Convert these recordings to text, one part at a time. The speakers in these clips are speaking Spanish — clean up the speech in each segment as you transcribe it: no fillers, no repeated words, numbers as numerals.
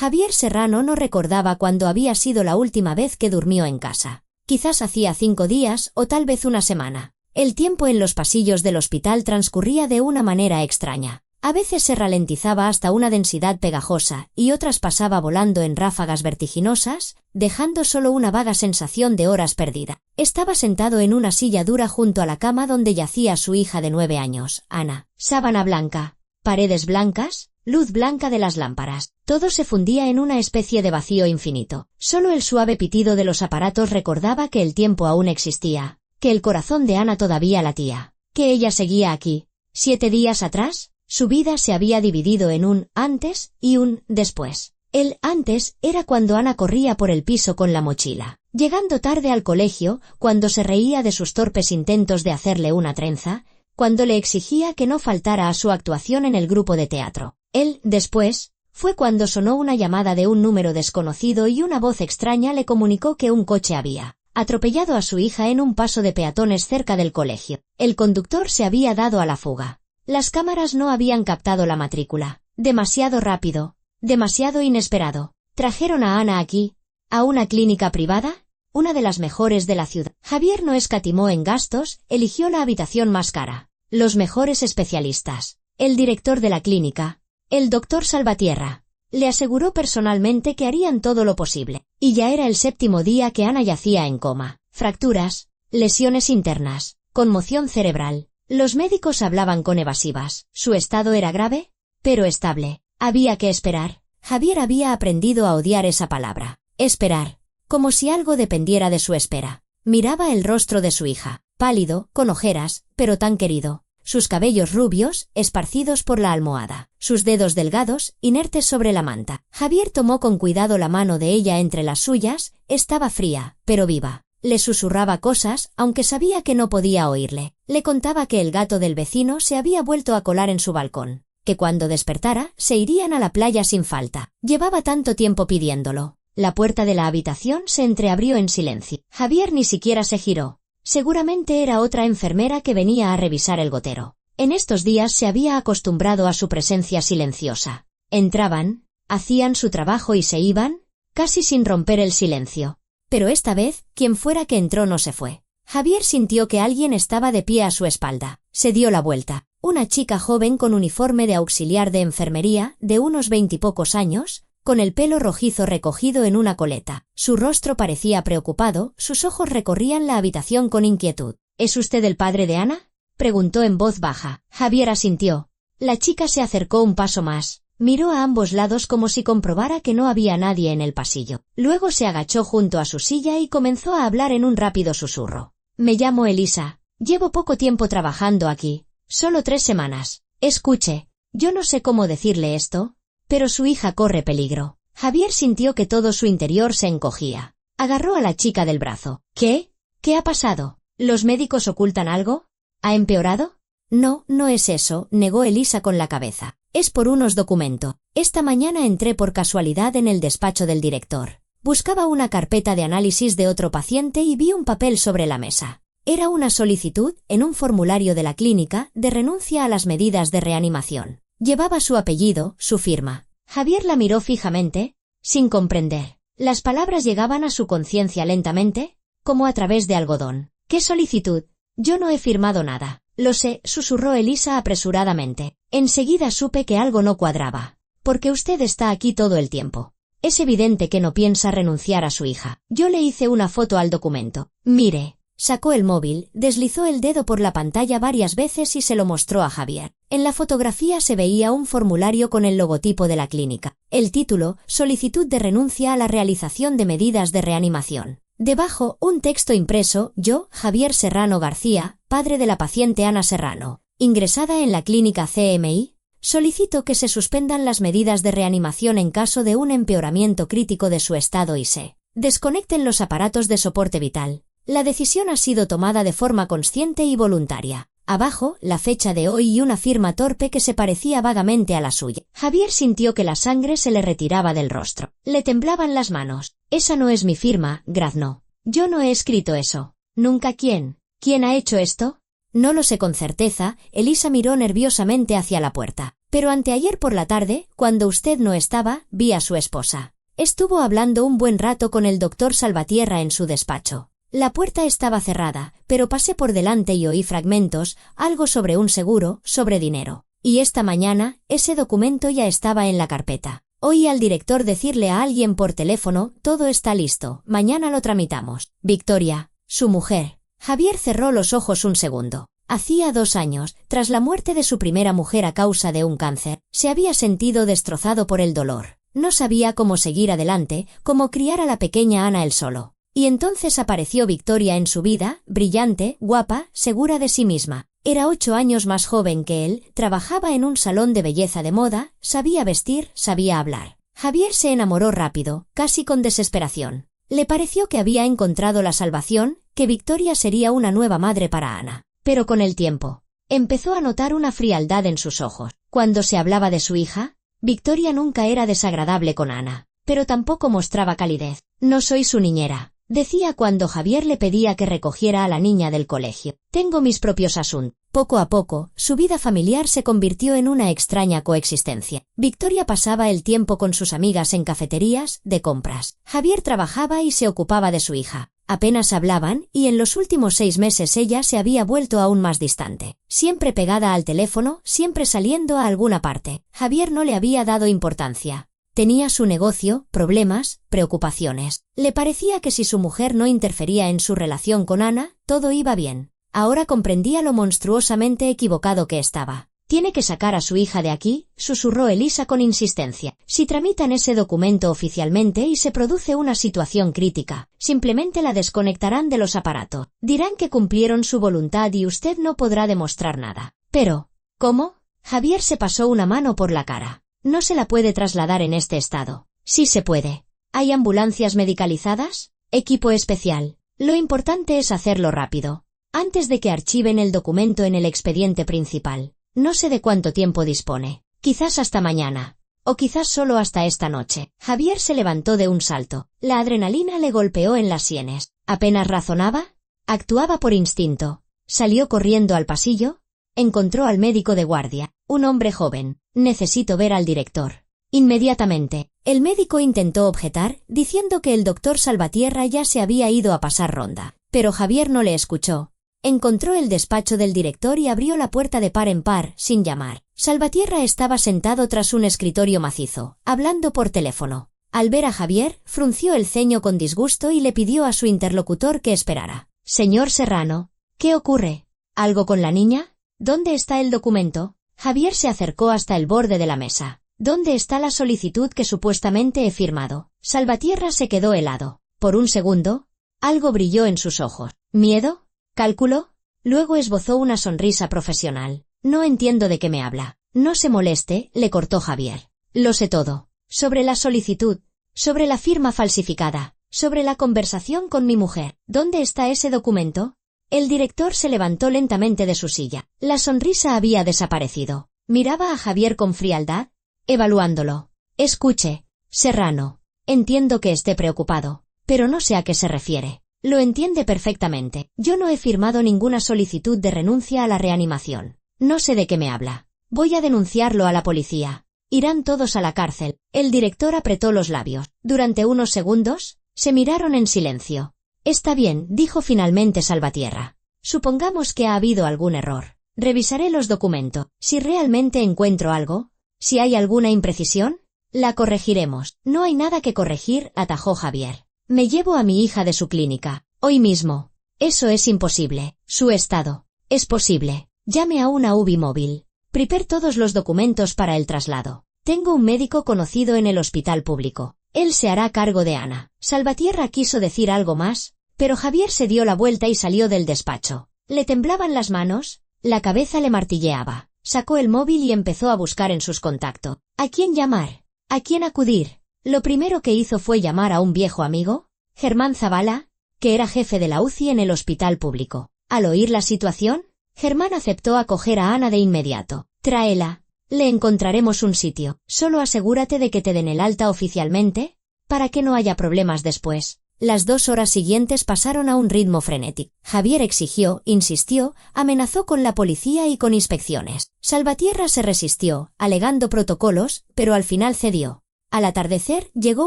Javier Serrano no recordaba cuándo había sido la última vez que durmió en casa. Quizás hacía 5 días o tal vez una semana. El tiempo en los pasillos del hospital transcurría de una manera extraña. A veces se ralentizaba hasta una densidad pegajosa y otras pasaba volando en ráfagas vertiginosas, dejando solo una vaga sensación de horas perdida. Estaba sentado en una silla dura junto a la cama donde yacía su hija de 9 años, Ana. Sábana blanca, paredes blancas, luz blanca de las lámparas. Todo se fundía en una especie de vacío infinito. Solo el suave pitido de los aparatos recordaba que el tiempo aún existía, que el corazón de Ana todavía latía, que ella seguía aquí. 7 días atrás, su vida se había dividido en un antes y un después. El antes era cuando Ana corría por el piso con la mochila, llegando tarde al colegio, cuando se reía de sus torpes intentos de hacerle una trenza, cuando le exigía que no faltara a su actuación en el grupo de teatro. El después fue cuando sonó una llamada de un número desconocido y una voz extraña le comunicó que un coche había atropellado a su hija en un paso de peatones cerca del colegio. El conductor se había dado a la fuga. Las cámaras no habían captado la matrícula. Demasiado rápido, demasiado inesperado. Trajeron a Ana aquí, a una clínica privada, una de las mejores de la ciudad. Javier no escatimó en gastos, eligió la habitación más cara, los mejores especialistas. El director de la clínica, el doctor Salvatierra, le aseguró personalmente que harían todo lo posible. Y ya era el 7º día que Ana yacía en coma. Fracturas, lesiones internas, conmoción cerebral. Los médicos hablaban con evasivas. Su estado era grave, pero estable. Había que esperar. Javier había aprendido a odiar esa palabra. Esperar. Como si algo dependiera de su espera. Miraba el rostro de su hija, pálido, con ojeras, pero tan querido. Sus cabellos rubios, esparcidos por la almohada. Sus dedos delgados, inertes sobre la manta. Javier tomó con cuidado la mano de ella entre las suyas. Estaba fría, pero viva. Le susurraba cosas, aunque sabía que no podía oírle. Le contaba que el gato del vecino se había vuelto a colar en su balcón, que cuando despertara se irían a la playa sin falta. Llevaba tanto tiempo pidiéndolo. La puerta de la habitación se entreabrió en silencio. Javier ni siquiera se giró. Seguramente era otra enfermera que venía a revisar el gotero. En estos días se había acostumbrado a su presencia silenciosa. Entraban, hacían su trabajo y se iban, casi sin romper el silencio. Pero esta vez, quien fuera que entró no se fue. Javier sintió que alguien estaba de pie a su espalda. Se dio la vuelta. Una chica joven con uniforme de auxiliar de enfermería, de unos 20 y pocos años, con el pelo rojizo recogido en una coleta. Su rostro parecía preocupado, sus ojos recorrían la habitación con inquietud. ¿Es usted el padre de Ana?, preguntó en voz baja. Javier asintió. La chica se acercó un paso más. Miró a ambos lados como si comprobara que no había nadie en el pasillo. Luego se agachó junto a su silla y comenzó a hablar en un rápido susurro. Me llamo Elisa. Llevo poco tiempo trabajando aquí. Solo 3 semanas. Escuche, yo no sé cómo decirle esto, pero su hija corre peligro. Javier sintió que todo su interior se encogía. Agarró a la chica del brazo. ¿Qué? ¿Qué ha pasado? ¿Los médicos ocultan algo? ¿Ha empeorado? No, no es eso, negó Elisa con la cabeza. Es por unos documentos. Esta mañana entré por casualidad en el despacho del director. Buscaba una carpeta de análisis de otro paciente y vi un papel sobre la mesa. Era una solicitud, en un formulario de la clínica, de renuncia a las medidas de reanimación. Llevaba su apellido, su firma. Javier la miró fijamente, sin comprender. Las palabras llegaban a su conciencia lentamente, como a través de algodón. ¿Qué solicitud? Yo no he firmado nada. Lo sé, susurró Elisa apresuradamente. Enseguida supe que algo no cuadraba. Porque usted está aquí todo el tiempo. Es evidente que no piensa renunciar a su hija. Yo le hice una foto al documento. Mire. Sacó el móvil, deslizó el dedo por la pantalla varias veces y se lo mostró a Javier. En la fotografía se veía un formulario con el logotipo de la clínica. El título, solicitud de renuncia a la realización de medidas de reanimación. Debajo, un texto impreso, yo, Javier Serrano García, padre de la paciente Ana Serrano, ingresada en la clínica CMI, solicito que se suspendan las medidas de reanimación en caso de un empeoramiento crítico de su estado y se desconecten los aparatos de soporte vital. La decisión ha sido tomada de forma consciente y voluntaria. Abajo, la fecha de hoy y una firma torpe que se parecía vagamente a la suya. Javier sintió que la sangre se le retiraba del rostro. Le temblaban las manos. Esa no es mi firma, graznó. Yo no he escrito eso. ¿Nunca quién? ¿Quién ha hecho esto? No lo sé con certeza. Elisa miró nerviosamente hacia la puerta. Pero anteayer por la tarde, cuando usted no estaba, vi a su esposa. Estuvo hablando un buen rato con el doctor Salvatierra en su despacho. La puerta estaba cerrada, pero pasé por delante y oí fragmentos, algo sobre un seguro, sobre dinero. Y esta mañana, ese documento ya estaba en la carpeta. Oí al director decirle a alguien por teléfono, todo está listo, mañana lo tramitamos. Victoria, su mujer. Javier cerró los ojos un segundo. Hacía 2 años, tras la muerte de su primera mujer a causa de un cáncer, se había sentido destrozado por el dolor. No sabía cómo seguir adelante, cómo criar a la pequeña Ana él solo. Y entonces apareció Victoria en su vida, brillante, guapa, segura de sí misma. Era 8 años más joven que él, trabajaba en un salón de belleza de moda, sabía vestir, sabía hablar. Javier se enamoró rápido, casi con desesperación. Le pareció que había encontrado la salvación, que Victoria sería una nueva madre para Ana. Pero con el tiempo, empezó a notar una frialdad en sus ojos. Cuando se hablaba de su hija, Victoria nunca era desagradable con Ana, pero tampoco mostraba calidez. No soy su niñera, decía cuando Javier le pedía que recogiera a la niña del colegio. Tengo mis propios asuntos. Poco a poco, su vida familiar se convirtió en una extraña coexistencia. Victoria pasaba el tiempo con sus amigas en cafeterías, de compras. Javier trabajaba y se ocupaba de su hija. Apenas hablaban, y en los últimos 6 meses ella se había vuelto aún más distante. Siempre pegada al teléfono, siempre saliendo a alguna parte. Javier no le había dado importancia. Tenía su negocio, problemas, preocupaciones. Le parecía que si su mujer no interfería en su relación con Ana, todo iba bien. Ahora comprendía lo monstruosamente equivocado que estaba. Tiene que sacar a su hija de aquí, susurró Elisa con insistencia. Si tramitan ese documento oficialmente y se produce una situación crítica, simplemente la desconectarán de los aparatos. Dirán que cumplieron su voluntad y usted no podrá demostrar nada. Pero, ¿cómo? Javier se pasó una mano por la cara. No se la puede trasladar en este estado. Sí se puede. ¿Hay ambulancias medicalizadas? Equipo especial. Lo importante es hacerlo rápido, antes de que archiven el documento en el expediente principal. No sé de cuánto tiempo dispone. Quizás hasta mañana. O quizás solo hasta esta noche. Javier se levantó de un salto. La adrenalina le golpeó en las sienes. Apenas razonaba. Actuaba por instinto. Salió corriendo al pasillo. Encontró al médico de guardia, un hombre joven. Necesito ver al director. Inmediatamente. El médico intentó objetar, diciendo que el doctor Salvatierra ya se había ido a pasar ronda. Pero Javier no le escuchó. Encontró el despacho del director y abrió la puerta de par en par, sin llamar. Salvatierra estaba sentado tras un escritorio macizo, hablando por teléfono. Al ver a Javier, frunció el ceño con disgusto y le pidió a su interlocutor que esperara. Señor Serrano, ¿qué ocurre? ¿Algo con la niña? ¿Dónde está el documento? Javier se acercó hasta el borde de la mesa. ¿Dónde está la solicitud que supuestamente he firmado? Salvatierra se quedó helado. Por un segundo, algo brilló en sus ojos. ¿Miedo? ¿Cálculo? Luego esbozó una sonrisa profesional. No entiendo de qué me habla. No se moleste, le cortó Javier. Lo sé todo. Sobre la solicitud, sobre la firma falsificada, sobre la conversación con mi mujer. ¿Dónde está ese documento? El director se levantó lentamente de su silla. La sonrisa había desaparecido. Miraba a Javier con frialdad, evaluándolo. Escuche, Serrano. Entiendo que esté preocupado, pero no sé a qué se refiere. Lo entiende perfectamente. Yo no he firmado ninguna solicitud de renuncia a la reanimación. No sé de qué me habla. Voy a denunciarlo a la policía. Irán todos a la cárcel. El director apretó los labios. Durante unos segundos, se miraron en silencio. Está bien, dijo finalmente Salvatierra. Supongamos que ha habido algún error. Revisaré los documentos. Si realmente encuentro algo, si hay alguna imprecisión, la corregiremos. No hay nada que corregir, atajó Javier. Me llevo a mi hija de su clínica. Hoy mismo. Eso es imposible. Su estado. Es posible. Llame a una UBI móvil. Prepare todos los documentos para el traslado. Tengo un médico conocido en el hospital público. Él se hará cargo de Ana. Salvatierra quiso decir algo más, pero Javier se dio la vuelta y salió del despacho. Le temblaban las manos, la cabeza le martilleaba. Sacó el móvil y empezó a buscar en sus contactos. ¿A quién llamar? ¿A quién acudir? Lo primero que hizo fue llamar a un viejo amigo, Germán Zavala, que era jefe de la UCI en el hospital público. Al oír la situación, Germán aceptó acoger a Ana de inmediato. Tráela. Le encontraremos un sitio. Solo asegúrate de que te den el alta oficialmente, para que no haya problemas después. Las 2 horas siguientes pasaron a un ritmo frenético. Javier exigió, insistió, amenazó con la policía y con inspecciones. Salvatierra se resistió, alegando protocolos, pero al final cedió. Al atardecer llegó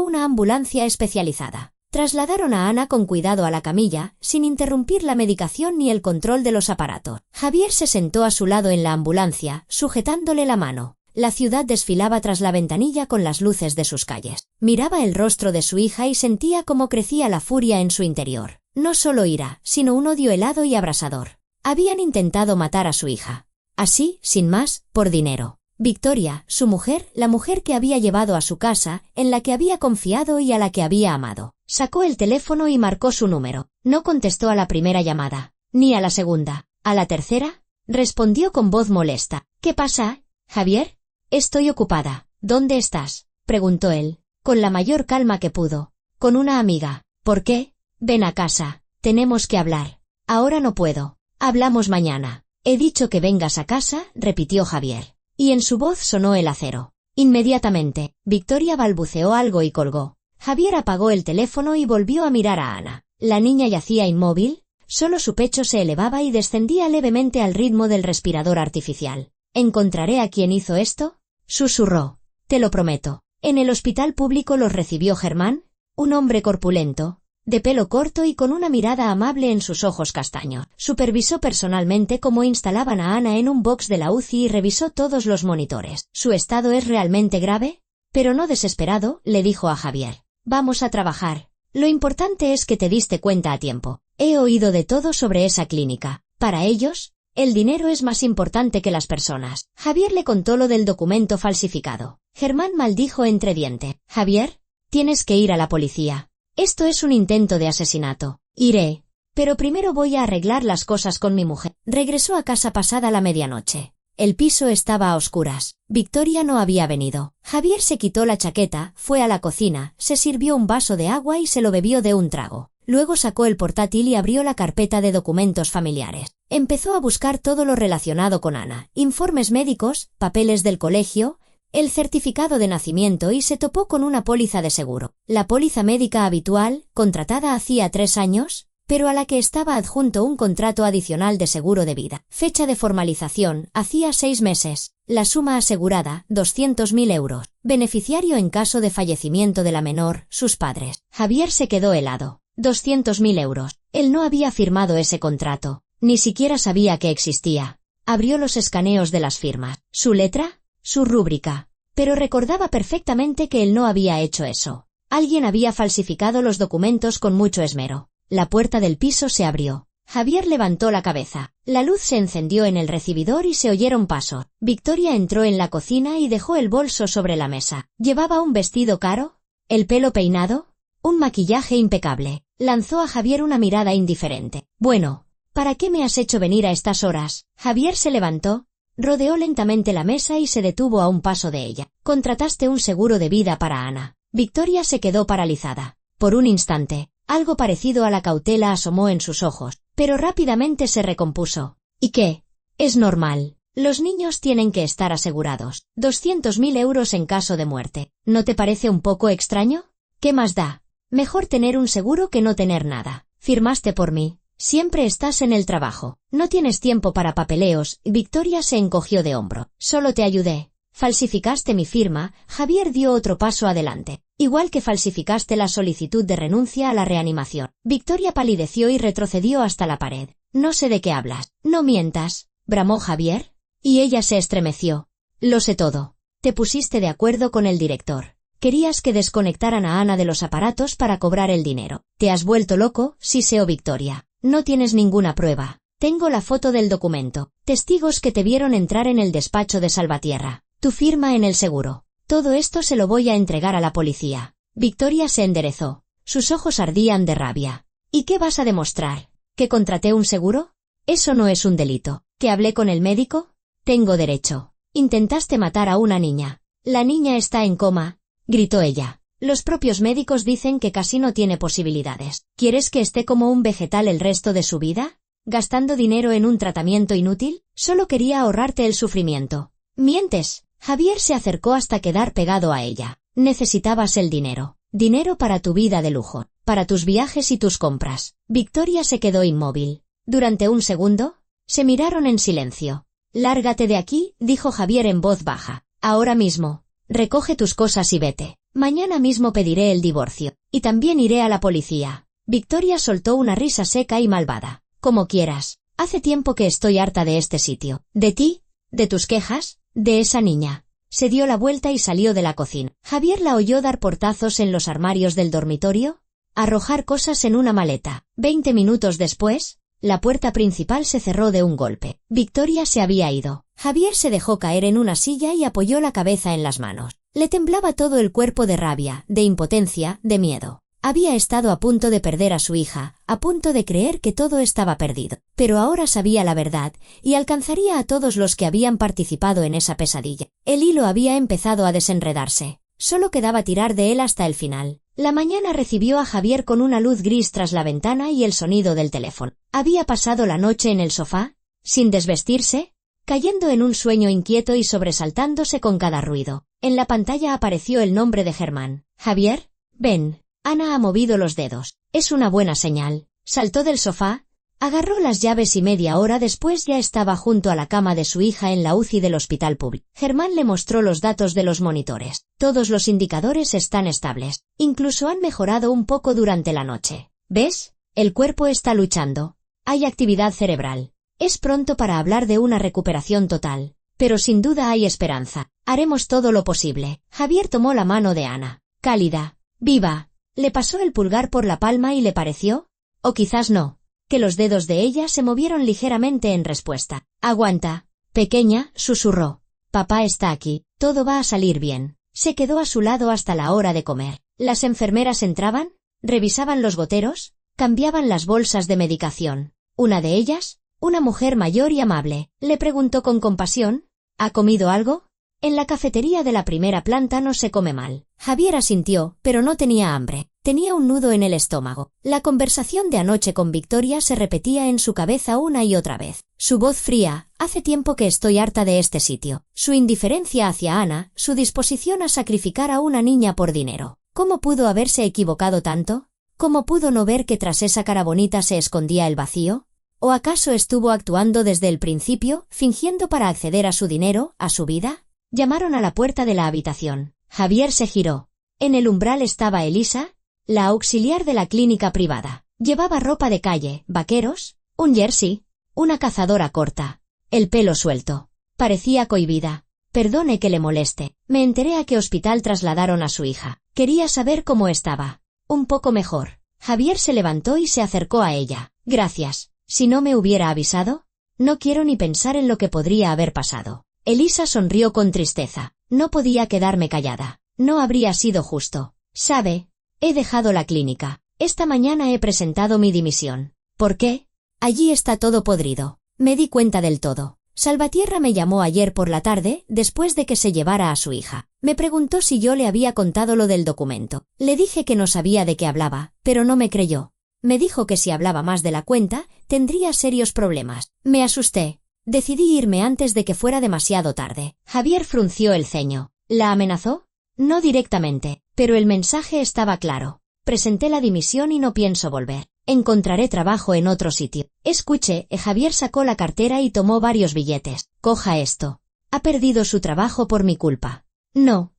una ambulancia especializada. Trasladaron a Ana con cuidado a la camilla, sin interrumpir la medicación ni el control de los aparatos. Javier se sentó a su lado en la ambulancia, sujetándole la mano. La ciudad desfilaba tras la ventanilla con las luces de sus calles. Miraba el rostro de su hija y sentía cómo crecía la furia en su interior. No solo ira, sino un odio helado y abrasador. Habían intentado matar a su hija. Así, sin más, por dinero. Victoria, su mujer, la mujer que había llevado a su casa, en la que había confiado y a la que había amado. Sacó el teléfono y marcó su número. No contestó a la primera llamada, ni a la segunda. A la tercera, respondió con voz molesta. ¿Qué pasa, Javier? Estoy ocupada. ¿Dónde estás?, preguntó él, con la mayor calma que pudo. Con una amiga. ¿Por qué? Ven a casa. Tenemos que hablar. Ahora no puedo. Hablamos mañana. He dicho que vengas a casa, repitió Javier. Y en su voz sonó el acero. Inmediatamente, Victoria balbuceó algo y colgó. Javier apagó el teléfono y volvió a mirar a Ana. La niña yacía inmóvil, solo su pecho se elevaba y descendía levemente al ritmo del respirador artificial. ¿Encontraré a quien hizo esto?, susurró. Te lo prometo. En el hospital público los recibió Germán, un hombre corpulento, de pelo corto y con una mirada amable en sus ojos castaños. Supervisó personalmente cómo instalaban a Ana en un box de la UCI y revisó todos los monitores. ¿Su estado es realmente grave? Pero no desesperado, le dijo a Javier. Vamos a trabajar. Lo importante es que te diste cuenta a tiempo. He oído de todo sobre esa clínica. Para ellos, el dinero es más importante que las personas. Javier le contó lo del documento falsificado. Germán maldijo entre dientes. Javier, tienes que ir a la policía. Esto es un intento de asesinato. Iré. Pero primero voy a arreglar las cosas con mi mujer. Regresó a casa pasada la medianoche. El piso estaba a oscuras. Victoria no había venido. Javier se quitó la chaqueta, fue a la cocina, se sirvió un vaso de agua y se lo bebió de un trago. Luego sacó el portátil y abrió la carpeta de documentos familiares. Empezó a buscar todo lo relacionado con Ana, informes médicos, papeles del colegio, el certificado de nacimiento y se topó con una póliza de seguro. La póliza médica habitual, contratada hacía 3 años, pero a la que estaba adjunto un contrato adicional de seguro de vida. Fecha de formalización, hacía 6 meses. La suma asegurada, 200.000 euros. Beneficiario en caso de fallecimiento de la menor, sus padres. Javier se quedó helado. 200.000 euros. Él no había firmado ese contrato. Ni siquiera sabía que existía. Abrió los escaneos de las firmas. ¿Su letra? Su rúbrica. Pero recordaba perfectamente que él no había hecho eso. Alguien había falsificado los documentos con mucho esmero. La puerta del piso se abrió. Javier levantó la cabeza. La luz se encendió en el recibidor y se oyeron pasos. Victoria entró en la cocina y dejó el bolso sobre la mesa. ¿Llevaba un vestido caro? ¿El pelo peinado? Un maquillaje impecable. Lanzó a Javier una mirada indiferente. Bueno, ¿para qué me has hecho venir a estas horas? Javier se levantó, rodeó lentamente la mesa y se detuvo a un paso de ella. Contrataste un seguro de vida para Ana. Victoria se quedó paralizada. Por un instante, algo parecido a la cautela asomó en sus ojos, pero rápidamente se recompuso. ¿Y qué? Es normal. Los niños tienen que estar asegurados. 200.000 euros en caso de muerte. ¿No te parece un poco extraño? ¿Qué más da? Mejor tener un seguro que no tener nada. Firmaste por mí. Siempre estás en el trabajo. No tienes tiempo para papeleos. Victoria se encogió de hombro. Solo te ayudé. Falsificaste mi firma. Javier dio otro paso adelante. Igual que falsificaste la solicitud de renuncia a la reanimación. Victoria palideció y retrocedió hasta la pared. No sé de qué hablas. No mientas, bramó Javier. Y ella se estremeció. Lo sé todo. Te pusiste de acuerdo con el director. Querías que desconectaran a Ana de los aparatos para cobrar el dinero. ¿Te has vuelto loco?, siseó Victoria. No tienes ninguna prueba. Tengo la foto del documento. Testigos que te vieron entrar en el despacho de Salvatierra. Tu firma en el seguro. Todo esto se lo voy a entregar a la policía. Victoria se enderezó. Sus ojos ardían de rabia. ¿Y qué vas a demostrar? ¿Que contraté un seguro? Eso no es un delito. ¿Que hablé con el médico? Tengo derecho. Intentaste matar a una niña. La niña está en coma, gritó ella. Los propios médicos dicen que casi no tiene posibilidades. ¿Quieres que esté como un vegetal el resto de su vida? ¿Gastando dinero en un tratamiento inútil? Solo quería ahorrarte el sufrimiento. Mientes. Javier se acercó hasta quedar pegado a ella. Necesitabas el dinero. Dinero para tu vida de lujo, para tus viajes y tus compras. Victoria se quedó inmóvil. Durante un segundo, se miraron en silencio. Lárgate de aquí, dijo Javier en voz baja. Ahora mismo. Recoge tus cosas y vete. Mañana mismo pediré el divorcio. Y también iré a la policía. Victoria soltó una risa seca y malvada. Como quieras. Hace tiempo que estoy harta de este sitio. ¿De ti? ¿De tus quejas? ¿De esa niña? Se dio la vuelta y salió de la cocina. Javier la oyó dar portazos en los armarios del dormitorio, arrojar cosas en una maleta. 20 minutos después, la puerta principal se cerró de un golpe. Victoria se había ido. Javier se dejó caer en una silla y apoyó la cabeza en las manos. Le temblaba todo el cuerpo de rabia, de impotencia, de miedo. Había estado a punto de perder a su hija, a punto de creer que todo estaba perdido. Pero ahora sabía la verdad, y alcanzaría a todos los que habían participado en esa pesadilla. El hilo había empezado a desenredarse. Solo quedaba tirar de él hasta el final. La mañana recibió a Javier con una luz gris tras la ventana y el sonido del teléfono. Había pasado la noche en el sofá, sin desvestirse, cayendo en un sueño inquieto y sobresaltándose con cada ruido. En la pantalla apareció el nombre de Germán. Javier, ven. Ana ha movido los dedos. Es una buena señal. Saltó del sofá, agarró las llaves y media hora después ya estaba junto a la cama de su hija en la UCI del hospital público. Germán le mostró los datos de los monitores. Todos los indicadores están estables. Incluso han mejorado un poco durante la noche. ¿Ves? El cuerpo está luchando. Hay actividad cerebral. Es pronto para hablar de una recuperación total. Pero sin duda hay esperanza. Haremos todo lo posible. Javier tomó la mano de Ana. Cálida. Viva. Le pasó el pulgar por la palma y le pareció, o quizás no, que los dedos de ella se movieron ligeramente en respuesta. Aguanta, pequeña, susurró. Papá está aquí, todo va a salir bien. Se quedó a su lado hasta la hora de comer. Las enfermeras entraban, revisaban los goteros, cambiaban las bolsas de medicación. Una de ellas, una mujer mayor y amable, le preguntó con compasión, ¿ha comido algo? En la cafetería de la primera planta no se come mal. Javier asintió, pero no tenía hambre. Tenía un nudo en el estómago. La conversación de anoche con Victoria se repetía en su cabeza una y otra vez. Su voz fría, hace tiempo que estoy harta de este sitio. Su indiferencia hacia Ana, su disposición a sacrificar a una niña por dinero. ¿Cómo pudo haberse equivocado tanto? ¿Cómo pudo no ver que tras esa cara bonita se escondía el vacío? ¿O acaso estuvo actuando desde el principio, fingiendo para acceder a su dinero, a su vida? Llamaron a la puerta de la habitación. Javier se giró. En el umbral estaba Elisa, la auxiliar de la clínica privada. Llevaba ropa de calle, vaqueros, un jersey, una cazadora corta, el pelo suelto. Parecía cohibida. Perdone que le moleste. Me enteré a qué hospital trasladaron a su hija. Quería saber cómo estaba. Un poco mejor. Javier se levantó y se acercó a ella. Gracias. Si no me hubiera avisado, no quiero ni pensar en lo que podría haber pasado. Elisa sonrió con tristeza. No podía quedarme callada. No habría sido justo. ¿Sabe? He dejado la clínica. Esta mañana he presentado mi dimisión. ¿Por qué? Allí está todo podrido. Me di cuenta del todo. Salvatierra me llamó ayer por la tarde, después de que se llevara a su hija. Me preguntó si yo le había contado lo del documento. Le dije que no sabía de qué hablaba, pero no me creyó. Me dijo que si hablaba más de la cuenta, tendría serios problemas. Me asusté. Decidí irme antes de que fuera demasiado tarde. Javier frunció el ceño. ¿La amenazó? No directamente, pero el mensaje estaba claro. Presenté la dimisión y no pienso volver. Encontraré trabajo en otro sitio. Escuche, Javier sacó la cartera y tomó varios billetes. Coja esto. Ha perdido su trabajo por mi culpa. No,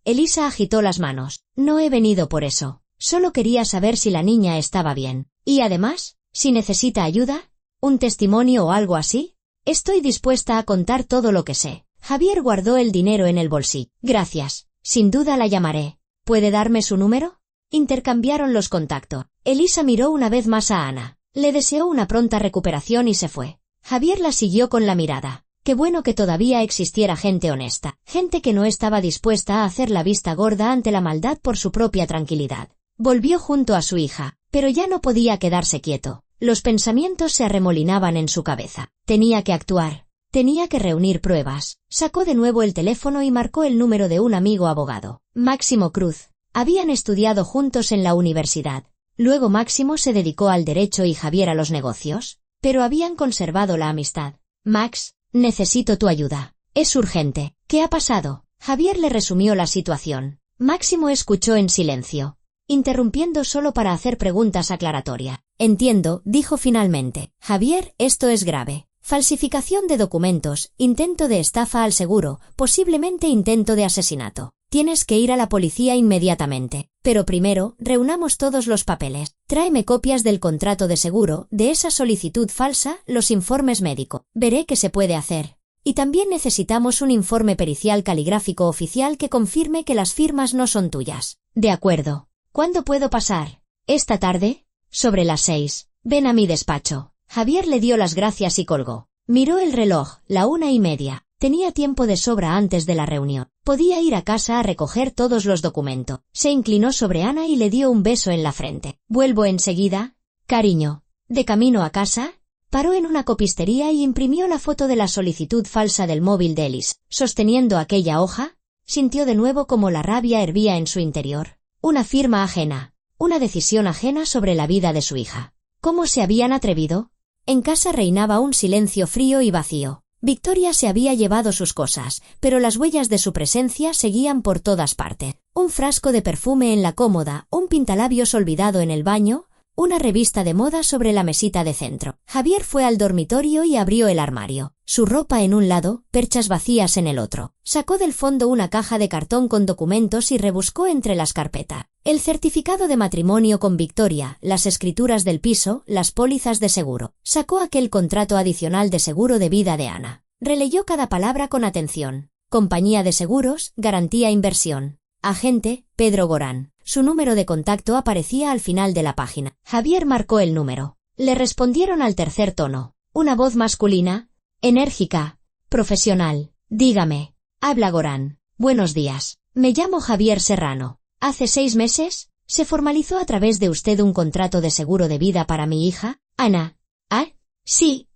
Elisa agitó las manos. No he venido por eso. Solo quería saber si la niña estaba bien. Y además, si necesita ayuda, un testimonio o algo así, estoy dispuesta a contar todo lo que sé. Javier guardó el dinero en el bolsillo. Gracias. Sin duda la llamaré. ¿Puede darme su número? Intercambiaron los contactos. Elisa miró una vez más a Ana. Le deseó una pronta recuperación y se fue. Javier la siguió con la mirada. Qué bueno que todavía existiera gente honesta. Gente que no estaba dispuesta a hacer la vista gorda ante la maldad por su propia tranquilidad. Volvió junto a su hija, pero ya no podía quedarse quieto. Los pensamientos se arremolinaban en su cabeza. Tenía que actuar. Tenía que reunir pruebas. Sacó de nuevo el teléfono y marcó el número de un amigo abogado. Máximo Cruz. Habían estudiado juntos en la universidad. Luego Máximo se dedicó al derecho y Javier a los negocios, pero habían conservado la amistad. Max, necesito tu ayuda. Es urgente. ¿Qué ha pasado? Javier le resumió la situación. Máximo escuchó en silencio, interrumpiendo solo para hacer preguntas aclaratorias. Entiendo, dijo finalmente. Javier, esto es grave. Falsificación de documentos, intento de estafa al seguro, posiblemente intento de asesinato. Tienes que ir a la policía inmediatamente. Pero primero, reunamos todos los papeles. Tráeme copias del contrato de seguro, de esa solicitud falsa, los informes médicos. Veré qué se puede hacer. Y también necesitamos un informe pericial caligráfico oficial que confirme que las firmas no son tuyas. De acuerdo. ¿Cuándo puedo pasar? ¿Esta tarde? Sobre las 6. Ven a mi despacho. Javier le dio las gracias y colgó. Miró el reloj, la 1:30. Tenía tiempo de sobra antes de la reunión. Podía ir a casa a recoger todos los documentos. Se inclinó sobre Ana y le dio un beso en la frente. ¿Vuelvo enseguida? Cariño. ¿De camino a casa? Paró en una copistería y imprimió la foto de la solicitud falsa del móvil de Ellis. Sosteniendo aquella hoja, sintió de nuevo como la rabia hervía en su interior. Una firma ajena. Una decisión ajena sobre la vida de su hija. ¿Cómo se habían atrevido? En casa reinaba un silencio frío y vacío. Victoria se había llevado sus cosas, pero las huellas de su presencia seguían por todas partes. Un frasco de perfume en la cómoda, un pintalabios olvidado en el baño, una revista de moda sobre la mesita de centro. Javier fue al dormitorio y abrió el armario. Su ropa en un lado, perchas vacías en el otro. Sacó del fondo una caja de cartón con documentos y rebuscó entre las carpetas. El certificado de matrimonio con Victoria, las escrituras del piso, las pólizas de seguro. Sacó aquel contrato adicional de seguro de vida de Ana. Releyó cada palabra con atención. Compañía de seguros, garantía inversión. Agente, Pedro Gorán. Su número de contacto aparecía al final de la página. Javier marcó el número. Le respondieron al tercer tono. Una voz masculina, enérgica, profesional. Dígame. Habla Gorán. Buenos días. Me llamo Javier Serrano. Hace 6 meses, se formalizó a través de usted un contrato de seguro de vida para mi hija, Ana. ¿Ah? Sí,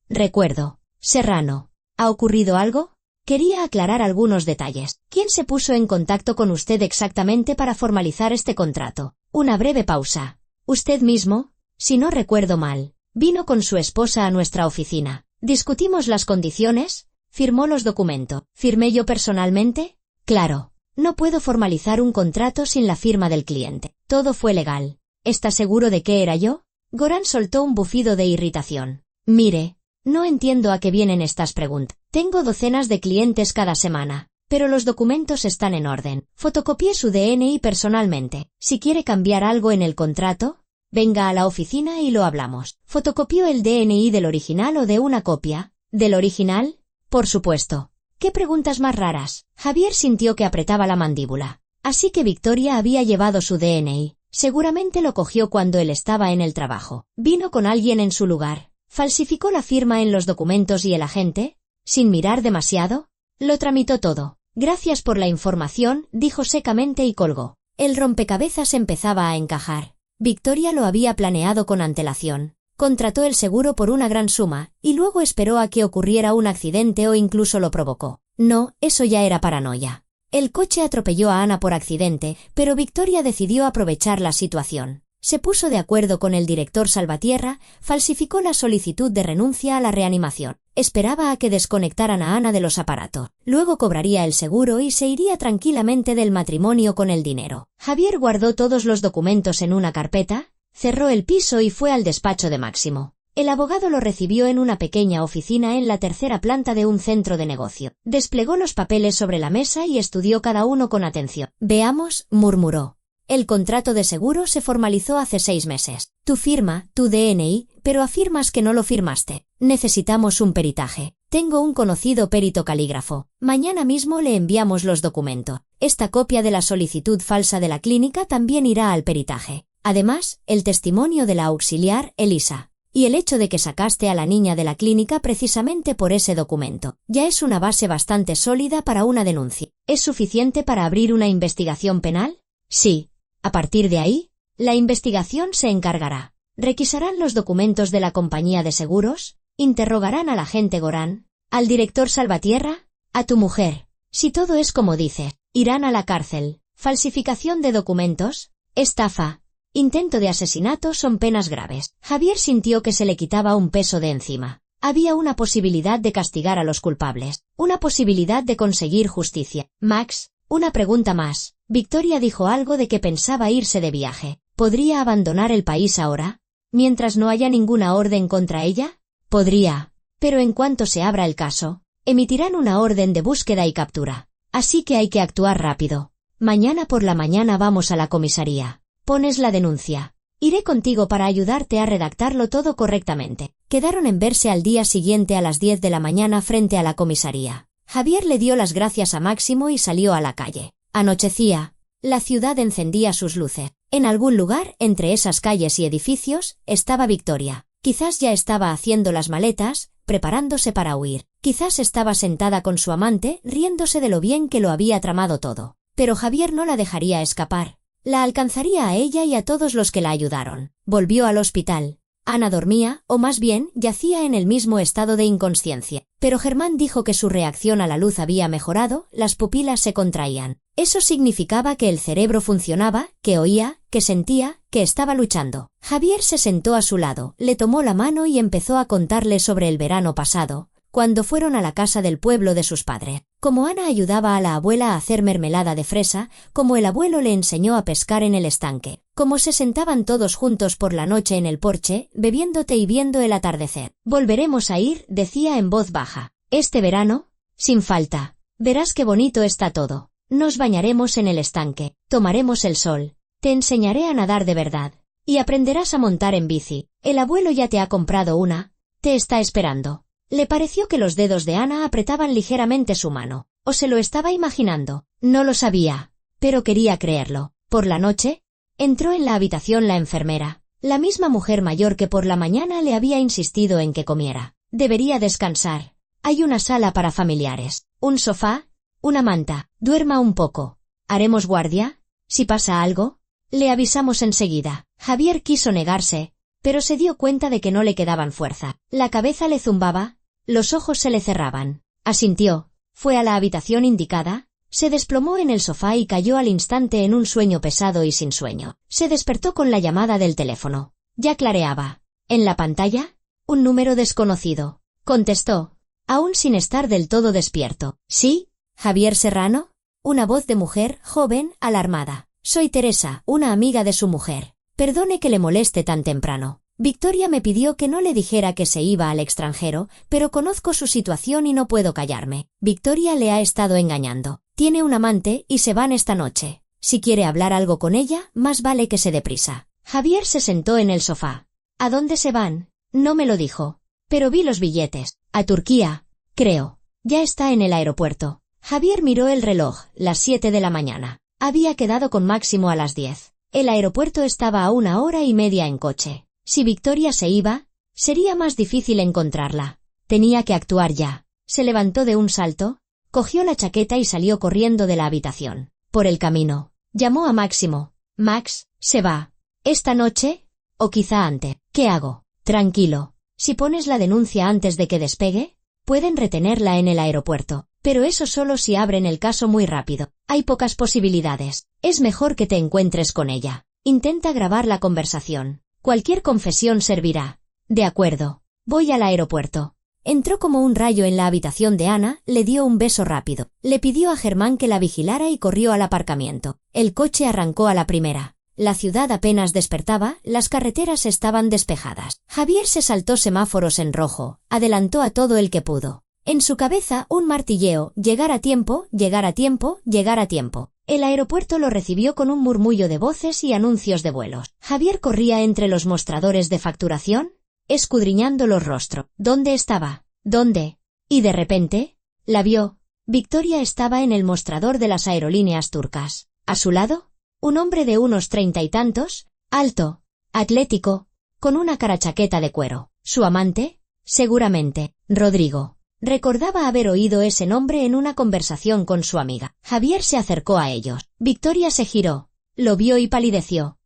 recuerdo. Serrano. ¿Ha ocurrido algo? Quería aclarar algunos detalles. ¿Quién se puso en contacto con usted exactamente para formalizar este contrato? Una breve pausa. Usted mismo, si no recuerdo mal, vino con su esposa a nuestra oficina. Discutimos las condiciones, firmó los documentos. ¿Firmé yo personalmente? Claro. No puedo formalizar un contrato sin la firma del cliente. Todo fue legal. ¿Está seguro de que era yo? Gorán soltó un bufido de irritación. Mire, no entiendo a qué vienen estas preguntas. Tengo docenas de clientes cada semana, pero los documentos están en orden. Fotocopié su DNI personalmente. Si quiere cambiar algo en el contrato, venga a la oficina y lo hablamos. ¿Fotocopió el DNI del original o de una copia? ¿Del original? Por supuesto. ¿Qué preguntas más raras? Javier sintió que apretaba la mandíbula. Así que Victoria había llevado su DNI. Seguramente lo cogió cuando él estaba en el trabajo. Vino con alguien en su lugar. ¿Falsificó la firma en los documentos y el agente? ¿Sin mirar demasiado? Lo tramitó todo. Gracias por la información, dijo secamente y colgó. El rompecabezas empezaba a encajar. Victoria lo había planeado con antelación. Contrató el seguro por una gran suma, y luego esperó a que ocurriera un accidente o incluso lo provocó. No, eso ya era paranoia. El coche atropelló a Ana por accidente, pero Victoria decidió aprovechar la situación. Se puso de acuerdo con el director Salvatierra, falsificó la solicitud de renuncia a la reanimación. Esperaba a que desconectaran a Ana de los aparatos. Luego cobraría el seguro y se iría tranquilamente del matrimonio con el dinero. Javier guardó todos los documentos en una carpeta, cerró el piso y fue al despacho de Máximo. El abogado lo recibió en una pequeña oficina en la tercera planta de un centro de negocio. Desplegó los papeles sobre la mesa y estudió cada uno con atención. Veamos, murmuró. El contrato de seguro se formalizó hace 6 meses. Tu firma, tu DNI, pero afirmas que no lo firmaste. Necesitamos un peritaje. Tengo un conocido perito calígrafo. Mañana mismo le enviamos los documentos. Esta copia de la solicitud falsa de la clínica también irá al peritaje. Además, el testimonio de la auxiliar, Elisa. Y el hecho de que sacaste a la niña de la clínica precisamente por ese documento. Ya es una base bastante sólida para una denuncia. ¿Es suficiente para abrir una investigación penal? Sí. A partir de ahí, la investigación se encargará. ¿Requisarán los documentos de la compañía de seguros? ¿Interrogarán al agente Gorán? ¿Al director Salvatierra? ¿A tu mujer? Si todo es como dices, irán a la cárcel. ¿Falsificación de documentos? ¿Estafa? ¿Intento de asesinato? Son penas graves. Javier sintió que se le quitaba un peso de encima. Había una posibilidad de castigar a los culpables. Una posibilidad de conseguir justicia. Max, Una pregunta más. Victoria dijo algo de que pensaba irse de viaje. ¿Podría abandonar el país ahora? ¿Mientras no haya ninguna orden contra ella? Podría. Pero en cuanto se abra el caso, emitirán una orden de búsqueda y captura. Así que hay que actuar rápido. Mañana por la mañana vamos a la comisaría. Pones la denuncia. Iré contigo para ayudarte a redactarlo todo correctamente. Quedaron en verse al día siguiente a las 10 de la mañana frente a la comisaría. Javier le dio las gracias a Máximo y salió a la calle. Anochecía. La ciudad encendía sus luces. En algún lugar, entre esas calles y edificios, estaba Victoria. Quizás ya estaba haciendo las maletas, preparándose para huir. Quizás estaba sentada con su amante, riéndose de lo bien que lo había tramado todo. Pero Javier no la dejaría escapar. La alcanzaría a ella y a todos los que la ayudaron. Volvió al hospital. Ana dormía, o más bien, yacía en el mismo estado de inconsciencia. Pero Germán dijo que su reacción a la luz había mejorado, las pupilas se contraían. Eso significaba que el cerebro funcionaba, que oía, que sentía, que estaba luchando. Javier se sentó a su lado, le tomó la mano y empezó a contarle sobre el verano pasado, cuando fueron a la casa del pueblo de sus padres. Como Ana ayudaba a la abuela a hacer mermelada de fresa, como el abuelo le enseñó a pescar en el estanque, como se sentaban todos juntos por la noche en el porche, bebiendo té y viendo el atardecer. Volveremos a ir, decía en voz baja. Este verano, sin falta. Verás qué bonito está todo. Nos bañaremos en el estanque, tomaremos el sol, te enseñaré a nadar de verdad, y aprenderás a montar en bici. El abuelo ya te ha comprado una, te está esperando. Le pareció que los dedos de Ana apretaban ligeramente su mano. ¿O se lo estaba imaginando? No lo sabía, pero quería creerlo. Por la noche, entró en la habitación la enfermera, la misma mujer mayor que por la mañana le había insistido en que comiera. Debería descansar. Hay una sala para familiares, un sofá, una manta. Duerma un poco. ¿Haremos guardia? Si pasa algo, le avisamos enseguida. Javier quiso negarse, pero se dio cuenta de que no le quedaban fuerza. La cabeza le zumbaba. Los ojos se le cerraban. Asintió, fue a la habitación indicada, se desplomó en el sofá y cayó al instante en un sueño pesado y sin sueño. Se despertó con la llamada del teléfono. Ya clareaba. En la pantalla, un número desconocido. Contestó, aún sin estar del todo despierto. ¿Sí? ¿Javier Serrano? Una voz de mujer, joven, alarmada. Soy Teresa, una amiga de su mujer. Perdone que le moleste tan temprano. Victoria me pidió que no le dijera que se iba al extranjero, pero conozco su situación y no puedo callarme. Victoria le ha estado engañando. Tiene un amante y se van esta noche. Si quiere hablar algo con ella, más vale que se dé prisa. Javier se sentó en el sofá. ¿A dónde se van? No me lo dijo. Pero vi los billetes. A Turquía, creo. Ya está en el aeropuerto. Javier miró el reloj, las 7 de la mañana. Había quedado con Máximo a las 10. El aeropuerto estaba a 1 hora y media en coche. Si Victoria se iba, sería más difícil encontrarla. Tenía que actuar ya. Se levantó de un salto, cogió la chaqueta y salió corriendo de la habitación. Por el camino, llamó a Máximo. Max, ¿se va? ¿Esta noche? ¿O quizá antes? ¿Qué hago? Tranquilo. Si pones la denuncia antes de que despegue, pueden retenerla en el aeropuerto. Pero eso solo si abren el caso muy rápido. Hay pocas posibilidades. Es mejor que te encuentres con ella. Intenta grabar la conversación. Cualquier confesión servirá. De acuerdo. Voy al aeropuerto. Entró como un rayo en la habitación de Ana, le dio un beso rápido. Le pidió a Germán que la vigilara y corrió al aparcamiento. El coche arrancó a la primera. La ciudad apenas despertaba, las carreteras estaban despejadas. Javier se saltó semáforos en rojo, adelantó a todo el que pudo. En su cabeza un martilleo, llegar a tiempo, llegar a tiempo, llegar a tiempo. El aeropuerto lo recibió con un murmullo de voces y anuncios de vuelos. Javier corría entre los mostradores de facturación, escudriñando los rostros. ¿Dónde estaba? ¿Dónde? Y de repente, la vio. Victoria estaba en el mostrador de las aerolíneas turcas. A su lado, un hombre de unos 30 y tantos, alto, atlético, con una carachaqueta de cuero. ¿Su amante? Seguramente, Rodrigo. Recordaba haber oído ese nombre en una conversación con su amiga. Javier se acercó a ellos. Victoria se giró, lo vio y palideció.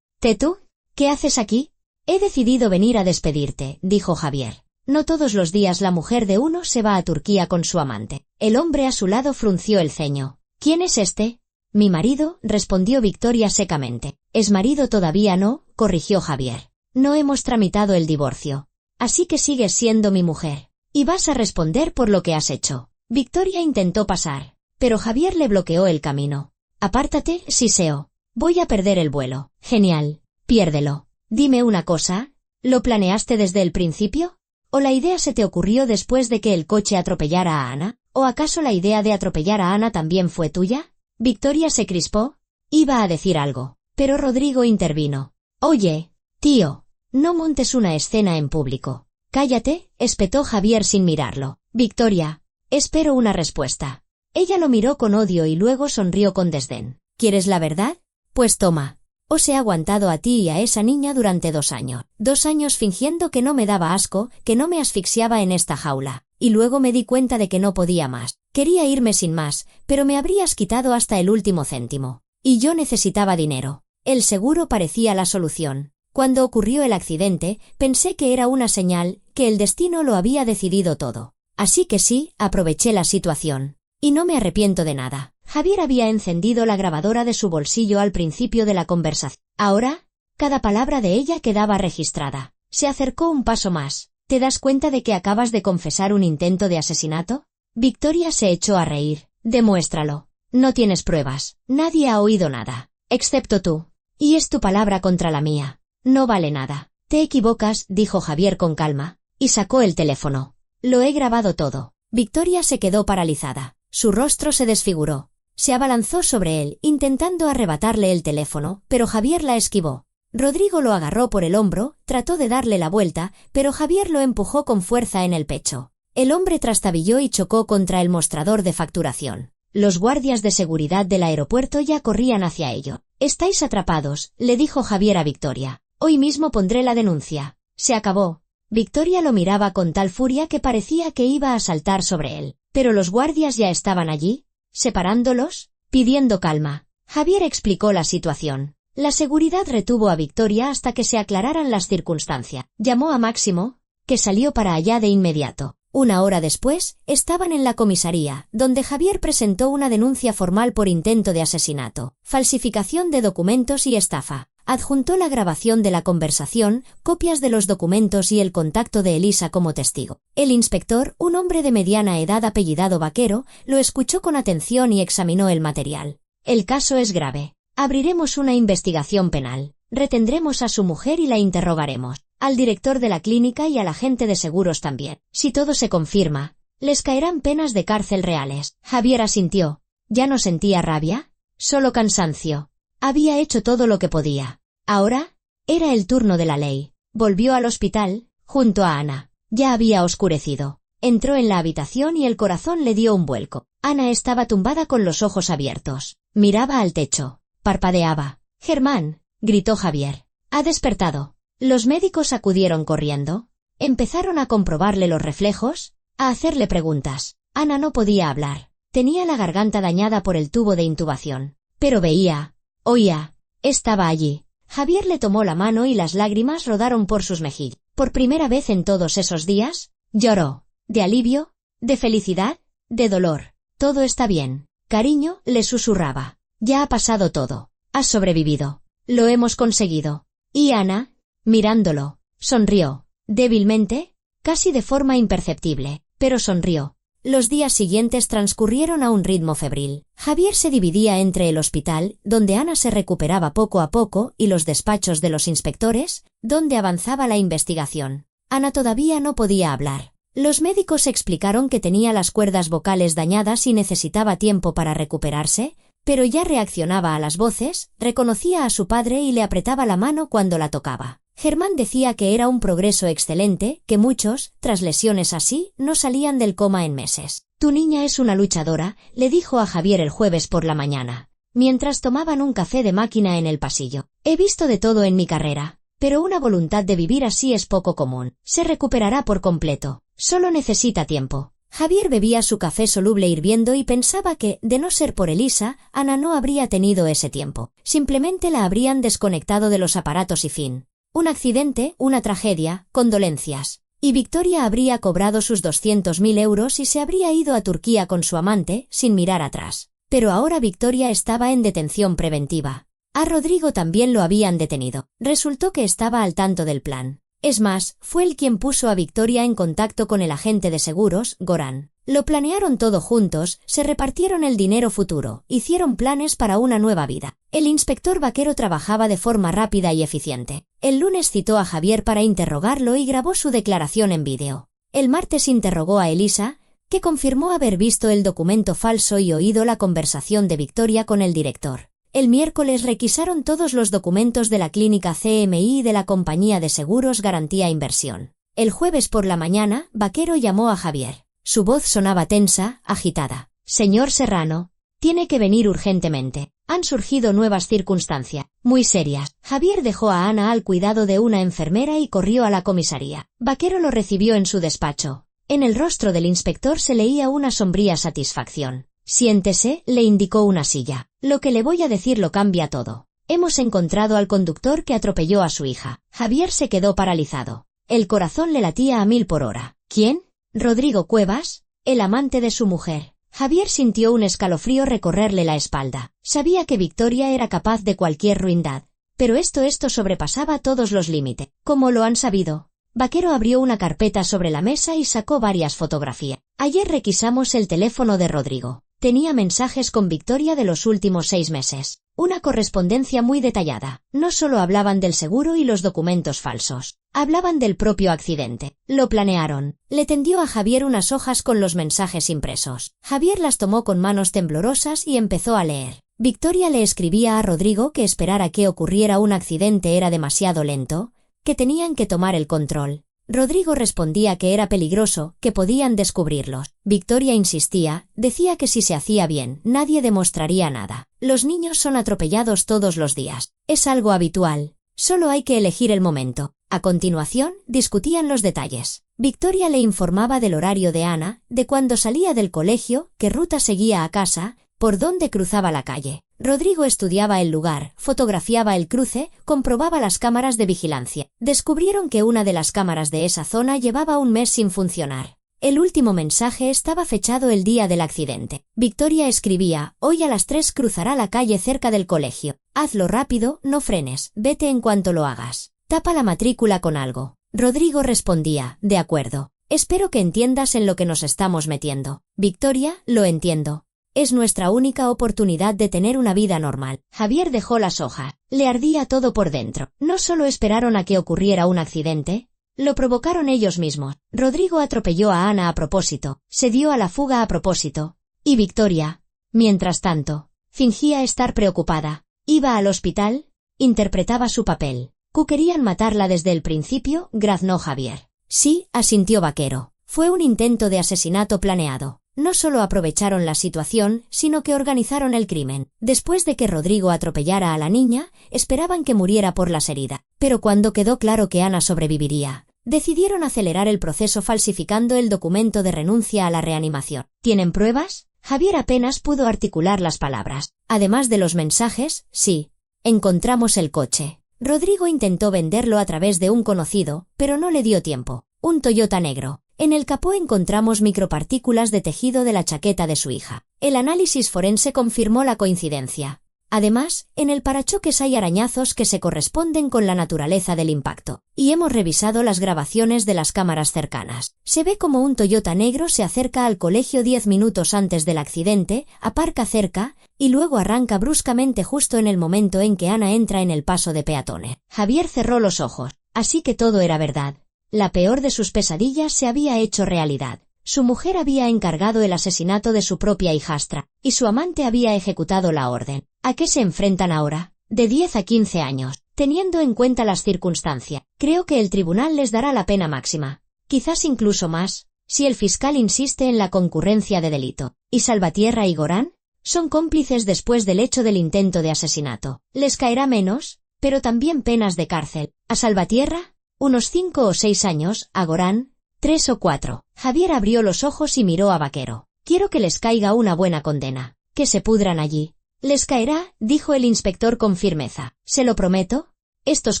¿Tú? ¿Qué haces aquí? He decidido venir a despedirte, dijo Javier. No todos los días la mujer de uno se va a Turquía con su amante. El hombre a su lado frunció el ceño. ¿Quién es este? Mi marido, respondió Victoria secamente. Es marido todavía no, corrigió Javier. No hemos tramitado el divorcio. Así que sigues siendo mi mujer. Y vas a responder por lo que has hecho. Victoria intentó pasar, pero Javier le bloqueó el camino. Apártate, Siseo. Voy a perder el vuelo. Genial. Piérdelo. Dime una cosa, ¿lo planeaste desde el principio? ¿O la idea se te ocurrió después de que el coche atropellara a Ana? ¿O acaso la idea de atropellar a Ana también fue tuya? Victoria se crispó. Iba a decir algo, pero Rodrigo intervino. Oye, tío, no montes una escena en público. Cállate, espetó Javier sin mirarlo. Victoria, espero una respuesta. Ella lo miró con odio y luego sonrió con desdén. ¿Quieres la verdad? Pues toma. Os he aguantado a ti y a esa niña durante 2 años. 2 años fingiendo que no me daba asco, que no me asfixiaba en esta jaula. Y luego me di cuenta de que no podía más. Quería irme sin más, pero me habrías quitado hasta el último céntimo. Y yo necesitaba dinero. El seguro parecía la solución. Cuando ocurrió el accidente, pensé que era una señal, que el destino lo había decidido todo. Así que sí, aproveché la situación. Y no me arrepiento de nada. Javier había encendido la grabadora de su bolsillo al principio de la conversación. Ahora, cada palabra de ella quedaba registrada. Se acercó un paso más. ¿Te das cuenta de que acabas de confesar un intento de asesinato? Victoria se echó a reír. Demuéstralo. No tienes pruebas. Nadie ha oído nada. Excepto tú. Y es tu palabra contra la mía. No vale nada. Te equivocas, dijo Javier con calma, y sacó el teléfono. Lo he grabado todo. Victoria se quedó paralizada. Su rostro se desfiguró. Se abalanzó sobre él, intentando arrebatarle el teléfono, pero Javier la esquivó. Rodrigo lo agarró por el hombro, trató de darle la vuelta, pero Javier lo empujó con fuerza en el pecho. El hombre trastabilló y chocó contra el mostrador de facturación. Los guardias de seguridad del aeropuerto ya corrían hacia ello. «Estáis atrapados», le dijo Javier a Victoria. «Hoy mismo pondré la denuncia». Se acabó. Victoria lo miraba con tal furia que parecía que iba a saltar sobre él. Pero los guardias ya estaban allí, separándolos, pidiendo calma. Javier explicó la situación. La seguridad retuvo a Victoria hasta que se aclararan las circunstancias. Llamó a Máximo, que salió para allá de inmediato. 1 hora después, estaban en la comisaría, donde Javier presentó una denuncia formal por intento de asesinato, falsificación de documentos y estafa. Adjuntó la grabación de la conversación, copias de los documentos y el contacto de Elisa como testigo. El inspector, un hombre de mediana edad apellidado Vaquero, lo escuchó con atención y examinó el material. El caso es grave. Abriremos una investigación penal. Retendremos a su mujer y la interrogaremos. Al director de la clínica y al agente de seguros también. Si todo se confirma, les caerán penas de cárcel reales. Javier asintió. ¿Ya no sentía rabia? Solo cansancio. Había hecho todo lo que podía. Ahora, era el turno de la ley. Volvió al hospital, junto a Ana. Ya había oscurecido. Entró en la habitación y el corazón le dio un vuelco. Ana estaba tumbada con los ojos abiertos. Miraba al techo. Parpadeaba. «Germán», gritó Javier. «Ha despertado». Los médicos acudieron corriendo. Empezaron a comprobarle los reflejos, a hacerle preguntas. Ana no podía hablar. Tenía la garganta dañada por el tubo de intubación. Pero veía, oía, estaba allí. Javier le tomó la mano y las lágrimas rodaron por sus mejillas. Por primera vez en todos esos días, lloró. De alivio, de felicidad, de dolor. «Todo está bien. Cariño», le susurraba. «Ya ha pasado todo. Has sobrevivido. Lo hemos conseguido». Y Ana, mirándolo, sonrió. Débilmente, casi de forma imperceptible, pero sonrió. Los días siguientes transcurrieron a un ritmo febril. Javier se dividía entre el hospital, donde Ana se recuperaba poco a poco, y los despachos de los inspectores, donde avanzaba la investigación. Ana todavía no podía hablar. Los médicos explicaron que tenía las cuerdas vocales dañadas y necesitaba tiempo para recuperarse, pero ya reaccionaba a las voces, reconocía a su padre y le apretaba la mano cuando la tocaba. Germán decía que era un progreso excelente, que muchos, tras lesiones así, no salían del coma en meses. «Tu niña es una luchadora», le dijo a Javier el jueves por la mañana, mientras tomaban un café de máquina en el pasillo. «He visto de todo en mi carrera, pero una voluntad de vivir así es poco común. Se recuperará por completo. Solo necesita tiempo». Javier bebía su café soluble hirviendo y pensaba que, de no ser por Elisa, Ana no habría tenido ese tiempo. Simplemente la habrían desconectado de los aparatos y fin. Un accidente, una tragedia, condolencias. Y Victoria habría cobrado sus 200.000 euros y se habría ido a Turquía con su amante, sin mirar atrás. Pero ahora Victoria estaba en detención preventiva. A Rodrigo también lo habían detenido. Resultó que estaba al tanto del plan. Es más, fue él quien puso a Victoria en contacto con el agente de seguros, Goran. Lo planearon todo juntos, se repartieron el dinero futuro, hicieron planes para una nueva vida. El inspector Vaquero trabajaba de forma rápida y eficiente. El lunes citó a Javier para interrogarlo y grabó su declaración en vídeo. El martes interrogó a Elisa, que confirmó haber visto el documento falso y oído la conversación de Victoria con el director. El miércoles requisaron todos los documentos de la clínica CMI y de la compañía de seguros Garantía Inversión. El jueves por la mañana, Vaquero llamó a Javier. Su voz sonaba tensa, agitada. «Señor Serrano, tiene que venir urgentemente. Han surgido nuevas circunstancias, muy serias». Javier dejó a Ana al cuidado de una enfermera y corrió a la comisaría. Vaquero lo recibió en su despacho. En el rostro del inspector se leía una sombría satisfacción. «Siéntese», le indicó una silla. «Lo que le voy a decir lo cambia todo. Hemos encontrado al conductor que atropelló a su hija». Javier se quedó paralizado. El corazón le latía a 1000 por hora. «¿Quién? ¿Rodrigo Cuevas? El amante de su mujer». Javier sintió un escalofrío recorrerle la espalda. Sabía que Victoria era capaz de cualquier ruindad. Pero esto sobrepasaba todos los límites. ¿Cómo lo han sabido? Vaquero abrió una carpeta sobre la mesa y sacó varias fotografías. «Ayer requisamos el teléfono de Rodrigo. Tenía mensajes con Victoria de los últimos 6 meses. Una correspondencia muy detallada. No solo hablaban del seguro y los documentos falsos. Hablaban del propio accidente. Lo planearon». Le tendió a Javier unas hojas con los mensajes impresos. Javier las tomó con manos temblorosas y empezó a leer. Victoria le escribía a Rodrigo que esperar a que ocurriera un accidente era demasiado lento, que tenían que tomar el control. Rodrigo respondía que era peligroso, que podían descubrirlos. Victoria insistía, decía que si se hacía bien, nadie demostraría nada. Los niños son atropellados todos los días. Es algo habitual. Solo hay que elegir el momento. A continuación, discutían los detalles. Victoria le informaba del horario de Ana, de cuándo salía del colegio, qué ruta seguía a casa, por dónde cruzaba la calle. Rodrigo estudiaba el lugar, fotografiaba el cruce, comprobaba las cámaras de vigilancia. Descubrieron que una de las cámaras de esa zona llevaba un mes sin funcionar. El último mensaje estaba fechado el día del accidente. Victoria escribía: «Hoy a las 3 cruzará la calle cerca del colegio. Hazlo rápido, no frenes, vete en cuanto lo hagas. Tapa la matrícula con algo». Rodrigo respondía: «De acuerdo. Espero que entiendas en lo que nos estamos metiendo». Victoria: «Lo entiendo. Es nuestra única oportunidad de tener una vida normal». Javier dejó las hojas. Le ardía todo por dentro. No solo esperaron a que ocurriera un accidente, lo provocaron ellos mismos. Rodrigo atropelló a Ana a propósito, se dio a la fuga a propósito. Y Victoria, mientras tanto, fingía estar preocupada. Iba al hospital, interpretaba su papel. Querían matarla desde el principio, graznó Javier. «Sí», asintió Vaquero. «Fue un intento de asesinato planeado». No solo aprovecharon la situación, sino que organizaron el crimen. Después de que Rodrigo atropellara a la niña, esperaban que muriera por las heridas. Pero cuando quedó claro que Ana sobreviviría, decidieron acelerar el proceso falsificando el documento de renuncia a la reanimación. ¿Tienen pruebas? Javier apenas pudo articular las palabras. Además de los mensajes, sí. Encontramos el coche. Rodrigo intentó venderlo a través de un conocido, pero no le dio tiempo. Un Toyota negro. En el capó encontramos micropartículas de tejido de la chaqueta de su hija. El análisis forense confirmó la coincidencia. Además, en el parachoques hay arañazos que se corresponden con la naturaleza del impacto. Y hemos revisado las grabaciones de las cámaras cercanas. Se ve como un Toyota negro se acerca al colegio 10 minutos antes del accidente, aparca cerca, y luego arranca bruscamente justo en el momento en que Ana entra en el paso de peatones. Javier cerró los ojos. Así que todo era verdad. La peor de sus pesadillas se había hecho realidad. Su mujer había encargado el asesinato de su propia hijastra, y su amante había ejecutado la orden. ¿A qué se enfrentan ahora? De 10 a 15 años. Teniendo en cuenta las circunstancias, creo que el tribunal les dará la pena máxima. Quizás incluso más, si el fiscal insiste en la concurrencia de delito. ¿Y Salvatierra y Gorán? Son cómplices después del hecho del intento de asesinato. Les caerá menos, pero también penas de cárcel. ¿A Salvatierra? Unos 5 o 6 años, a Gorán, 3 o 4. Javier abrió los ojos y miró a Vaquero. Quiero que les caiga una buena condena. Que se pudran allí. Les caerá, dijo el inspector con firmeza. ¿Se lo prometo? Estos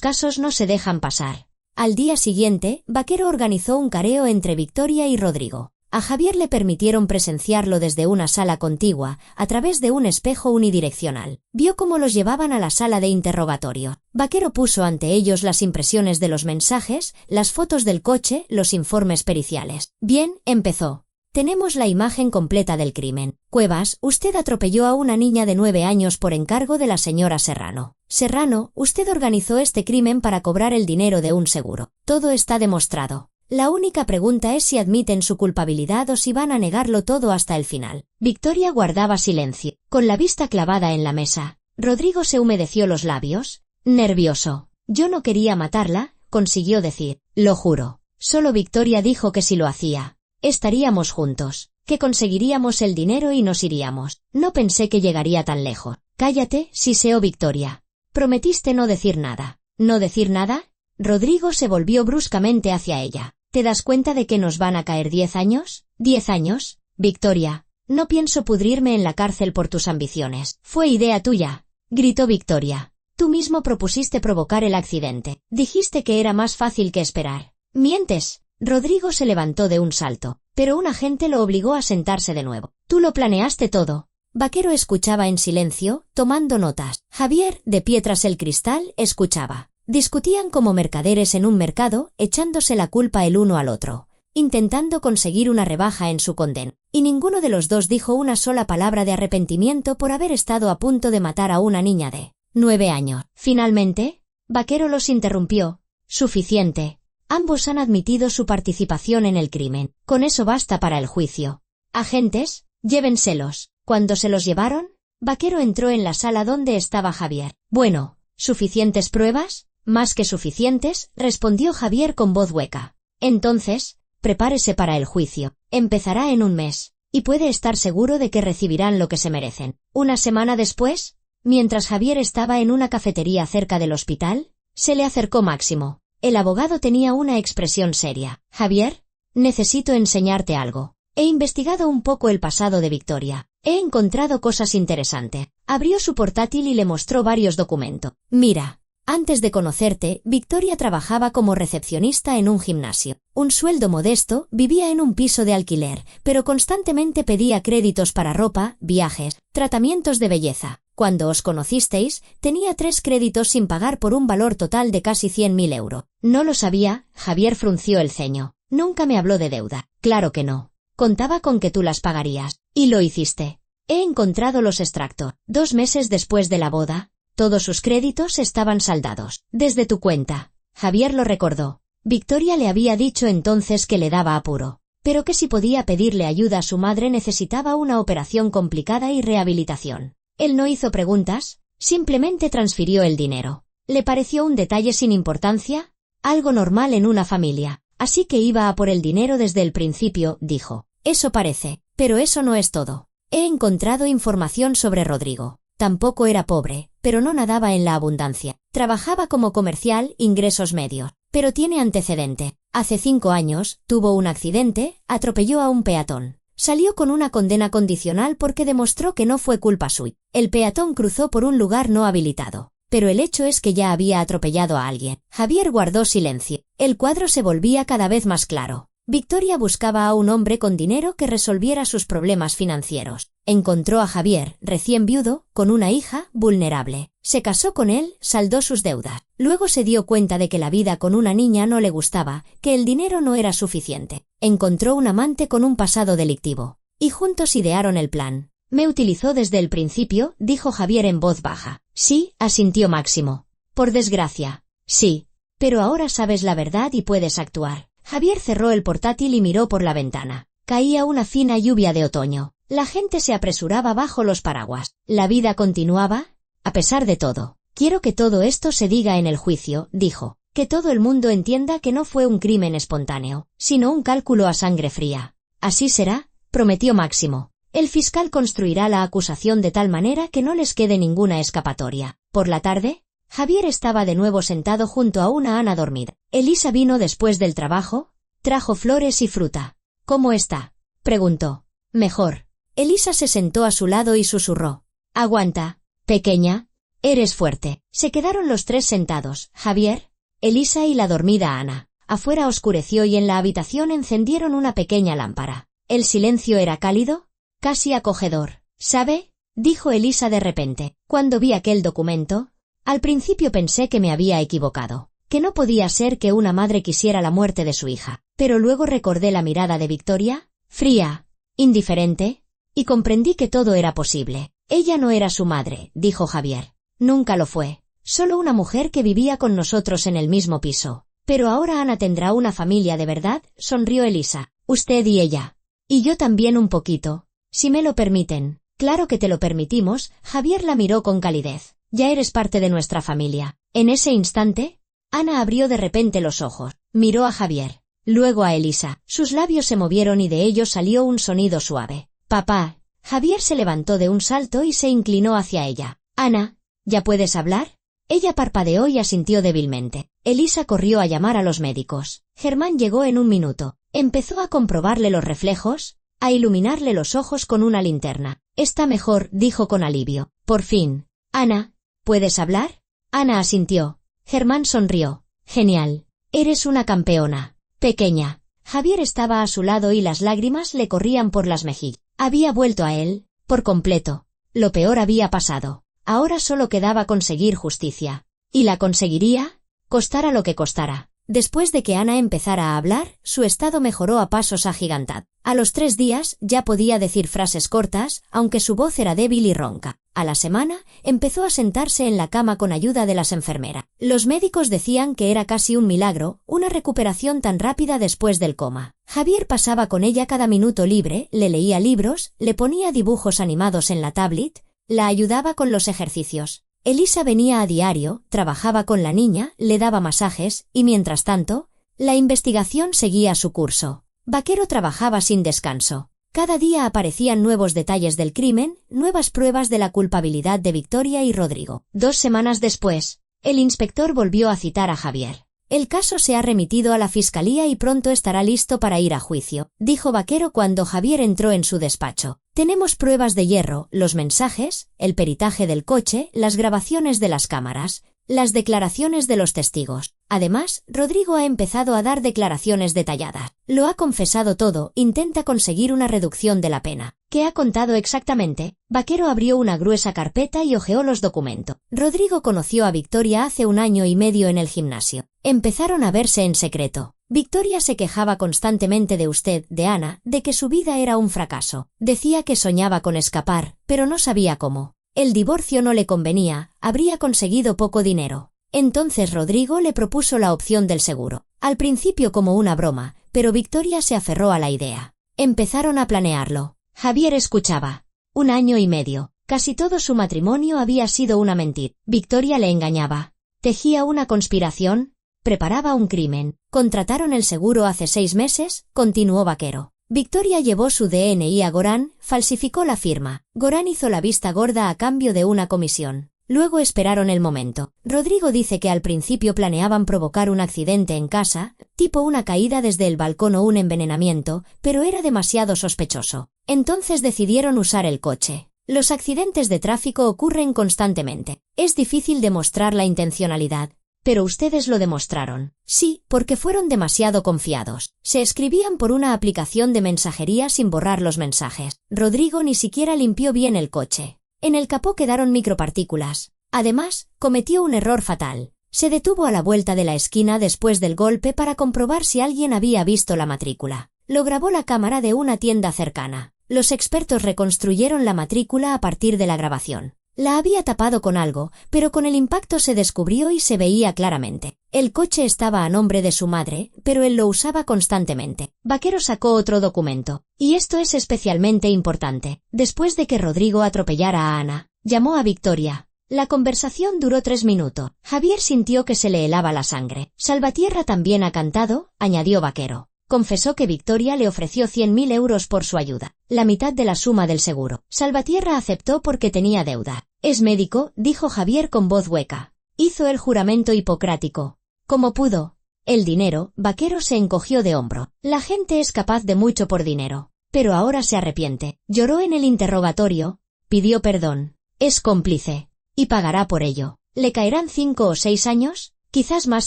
casos no se dejan pasar. Al día siguiente, Vaquero organizó un careo entre Victoria y Rodrigo. A Javier le permitieron presenciarlo desde una sala contigua, a través de un espejo unidireccional. Vio cómo los llevaban a la sala de interrogatorio. Vaquero puso ante ellos las impresiones de los mensajes, las fotos del coche, los informes periciales. Bien, empezó. Tenemos la imagen completa del crimen. Cuevas, usted atropelló a una niña de 9 años por encargo de la señora Serrano. Serrano, usted organizó este crimen para cobrar el dinero de un seguro. Todo está demostrado. La única pregunta es si admiten su culpabilidad o si van a negarlo todo hasta el final. Victoria guardaba silencio, con la vista clavada en la mesa. Rodrigo se humedeció los labios. Nervioso. Yo no quería matarla, consiguió decir. Lo juro. Solo Victoria dijo que si lo hacía, estaríamos juntos, que conseguiríamos el dinero y nos iríamos. No pensé que llegaría tan lejos. Cállate, siseó Victoria. Prometiste no decir nada. ¿No decir nada? Rodrigo se volvió bruscamente hacia ella. ¿Te das cuenta de que nos van a caer 10 años? ¿10 años? Victoria, no pienso pudrirme en la cárcel por tus ambiciones. Fue idea tuya, gritó Victoria. Tú mismo propusiste provocar el accidente. Dijiste que era más fácil que esperar. Mientes. Rodrigo se levantó de un salto, pero un agente lo obligó a sentarse de nuevo. Tú lo planeaste todo. Vaquero escuchaba en silencio, tomando notas. Javier, de pie tras el cristal, escuchaba. Discutían como mercaderes en un mercado, echándose la culpa el uno al otro, intentando conseguir una rebaja en su condena. Y ninguno de los dos dijo una sola palabra de arrepentimiento por haber estado a punto de matar a una niña de 9 años. Finalmente, Vaquero los interrumpió. Suficiente. Ambos han admitido su participación en el crimen. Con eso basta para el juicio. Agentes, llévenselos. Cuando se los llevaron, Vaquero entró en la sala donde estaba Javier. Bueno, ¿suficientes pruebas? Más que suficientes, respondió Javier con voz hueca. Entonces, prepárese para el juicio. Empezará en un mes, y puede estar seguro de que recibirán lo que se merecen. Una semana después, mientras Javier estaba en una cafetería cerca del hospital, se le acercó Máximo. El abogado tenía una expresión seria. Javier, necesito enseñarte algo. He investigado un poco el pasado de Victoria. He encontrado cosas interesantes. Abrió su portátil y le mostró varios documentos. Mira. Antes de conocerte, Victoria trabajaba como recepcionista en un gimnasio. Un sueldo modesto, vivía en un piso de alquiler, pero constantemente pedía créditos para ropa, viajes, tratamientos de belleza. Cuando os conocisteis, tenía 3 créditos sin pagar por un valor total de casi 100.000 euros. No lo sabía, Javier frunció el ceño. Nunca me habló de deuda. Claro que no. Contaba con que tú las pagarías. Y lo hiciste. He encontrado los extractos. 2 meses después de la boda, todos sus créditos estaban saldados. Desde tu cuenta. Javier lo recordó. Victoria le había dicho entonces que le daba apuro, pero que si podía pedirle ayuda a su madre necesitaba una operación complicada y rehabilitación. Él no hizo preguntas, simplemente transfirió el dinero. Le pareció un detalle sin importancia, algo normal en una familia, así que iba a por el dinero desde el principio, dijo. Eso parece, pero eso no es todo. He encontrado información sobre Rodrigo. Tampoco era pobre, pero no nadaba en la abundancia. Trabajaba como comercial, ingresos medios, pero tiene antecedente. Hace 5 años, tuvo un accidente, atropelló a un peatón. Salió con una condena condicional porque demostró que no fue culpa suya. El peatón cruzó por un lugar no habilitado, pero el hecho es que ya había atropellado a alguien. Javier guardó silencio. El cuadro se volvía cada vez más claro. Victoria buscaba a un hombre con dinero que resolviera sus problemas financieros. Encontró a Javier, recién viudo, con una hija, vulnerable. Se casó con él, saldó sus deudas. Luego se dio cuenta de que la vida con una niña no le gustaba, que el dinero no era suficiente. Encontró un amante con un pasado delictivo. Y juntos idearon el plan. Me utilizó desde el principio, dijo Javier en voz baja. Sí, asintió Máximo. Por desgracia. Sí. Pero ahora sabes la verdad y puedes actuar. Javier cerró el portátil y miró por la ventana. Caía una fina lluvia de otoño. La gente se apresuraba bajo los paraguas. La vida continuaba, a pesar de todo. Quiero que todo esto se diga en el juicio, dijo. Que todo el mundo entienda que no fue un crimen espontáneo, sino un cálculo a sangre fría. Así será, prometió Máximo. El fiscal construirá la acusación de tal manera que no les quede ninguna escapatoria. Por la tarde, Javier estaba de nuevo sentado junto a una Ana dormida. Elisa vino después del trabajo, trajo flores y fruta. ¿Cómo está?, preguntó. Mejor. Elisa se sentó a su lado y susurró. Aguanta, pequeña, eres fuerte. Se quedaron los 3 sentados, Javier, Elisa y la dormida Ana. Afuera oscureció y en la habitación encendieron una pequeña lámpara. El silencio era cálido, casi acogedor. ¿Sabe?, dijo Elisa de repente. Cuando vi aquel documento, al principio pensé que me había equivocado, que no podía ser que una madre quisiera la muerte de su hija, pero luego recordé la mirada de Victoria, fría, indiferente, y comprendí que todo era posible. Ella no era su madre, dijo Javier. Nunca lo fue. Solo una mujer que vivía con nosotros en el mismo piso. Pero ahora Ana tendrá una familia de verdad, sonrió Elisa. Usted y ella. Y yo también un poquito. Si me lo permiten. Claro que te lo permitimos, Javier la miró con calidez. Ya eres parte de nuestra familia. En ese instante, Ana abrió de repente los ojos. Miró a Javier. Luego a Elisa. Sus labios se movieron y de ellos salió un sonido suave. Papá. Javier se levantó de un salto y se inclinó hacia ella. Ana, ¿ya puedes hablar? Ella parpadeó y asintió débilmente. Elisa corrió a llamar a los médicos. Germán llegó en un minuto. Empezó a comprobarle los reflejos, a iluminarle los ojos con una linterna. Está mejor, dijo con alivio. Por fin. Ana, ¿puedes hablar? Ana asintió. Germán sonrió. Genial. Eres una campeona. Pequeña. Javier estaba a su lado y las lágrimas le corrían por las mejillas. Había vuelto a él, por completo. Lo peor había pasado. Ahora solo quedaba conseguir justicia. ¿Y la conseguiría? Costara lo que costara. Después de que Ana empezara a hablar, su estado mejoró a pasos agigantados. A los 3 días ya podía decir frases cortas, aunque su voz era débil y ronca. A la semana, empezó a sentarse en la cama con ayuda de las enfermeras. Los médicos decían que era casi un milagro, una recuperación tan rápida después del coma. Javier pasaba con ella cada minuto libre, le leía libros, le ponía dibujos animados en la tablet, la ayudaba con los ejercicios. Elisa venía a diario, trabajaba con la niña, le daba masajes, y mientras tanto, la investigación seguía su curso. Vaquero trabajaba sin descanso. Cada día aparecían nuevos detalles del crimen, nuevas pruebas de la culpabilidad de Victoria y Rodrigo. 2 semanas después, el inspector volvió a citar a Javier. El caso se ha remitido a la fiscalía y pronto estará listo para ir a juicio, dijo Vaquero cuando Javier entró en su despacho. Tenemos pruebas de hierro, los mensajes, el peritaje del coche, las grabaciones de las cámaras, las declaraciones de los testigos. Además, Rodrigo ha empezado a dar declaraciones detalladas. Lo ha confesado todo, intenta conseguir una reducción de la pena. ¿Qué ha contado exactamente? Vaquero abrió una gruesa carpeta y hojeó los documentos. Rodrigo conoció a Victoria hace 1 año y medio en el gimnasio. Empezaron a verse en secreto. Victoria se quejaba constantemente de usted, de Ana, de que su vida era un fracaso. Decía que soñaba con escapar, pero no sabía cómo. El divorcio no le convenía, habría conseguido poco dinero. Entonces Rodrigo le propuso la opción del seguro. Al principio como una broma, pero Victoria se aferró a la idea. Empezaron a planearlo. Javier escuchaba. 1 año y medio. Casi todo su matrimonio había sido una mentira. Victoria le engañaba. Tejía una conspiración. Preparaba un crimen. Contrataron el seguro hace 6 meses, continuó Vaquero. Victoria llevó su DNI a Gorán, falsificó la firma. Gorán hizo la vista gorda a cambio de una comisión. Luego esperaron el momento. Rodrigo dice que al principio planeaban provocar un accidente en casa, tipo una caída desde el balcón o un envenenamiento, pero era demasiado sospechoso. Entonces decidieron usar el coche. Los accidentes de tráfico ocurren constantemente. Es difícil demostrar la intencionalidad. Pero ustedes lo demostraron. Sí, porque fueron demasiado confiados. Se escribían por una aplicación de mensajería sin borrar los mensajes. Rodrigo ni siquiera limpió bien el coche. En el capó quedaron micropartículas. Además, cometió un error fatal. Se detuvo a la vuelta de la esquina después del golpe para comprobar si alguien había visto la matrícula. Lo grabó la cámara de una tienda cercana. Los expertos reconstruyeron la matrícula a partir de la grabación. La había tapado con algo, pero con el impacto se descubrió y se veía claramente. El coche estaba a nombre de su madre, pero él lo usaba constantemente. Vaquero sacó otro documento. Y esto es especialmente importante. Después de que Rodrigo atropellara a Ana, llamó a Victoria. La conversación duró 3 minutos. Javier sintió que se le helaba la sangre. Salvatierra también ha cantado, añadió Vaquero. Confesó que Victoria le ofreció 100.000 euros por su ayuda, la mitad de la suma del seguro. Salvatierra aceptó porque tenía deuda. Es médico, dijo Javier con voz hueca. Hizo el juramento hipocrático. Como pudo. El dinero, Vaquero se encogió de hombro. La gente es capaz de mucho por dinero. Pero ahora se arrepiente. Lloró en el interrogatorio. Pidió perdón. Es cómplice. Y pagará por ello. ¿Le caerán 5 o 6 años? Quizás más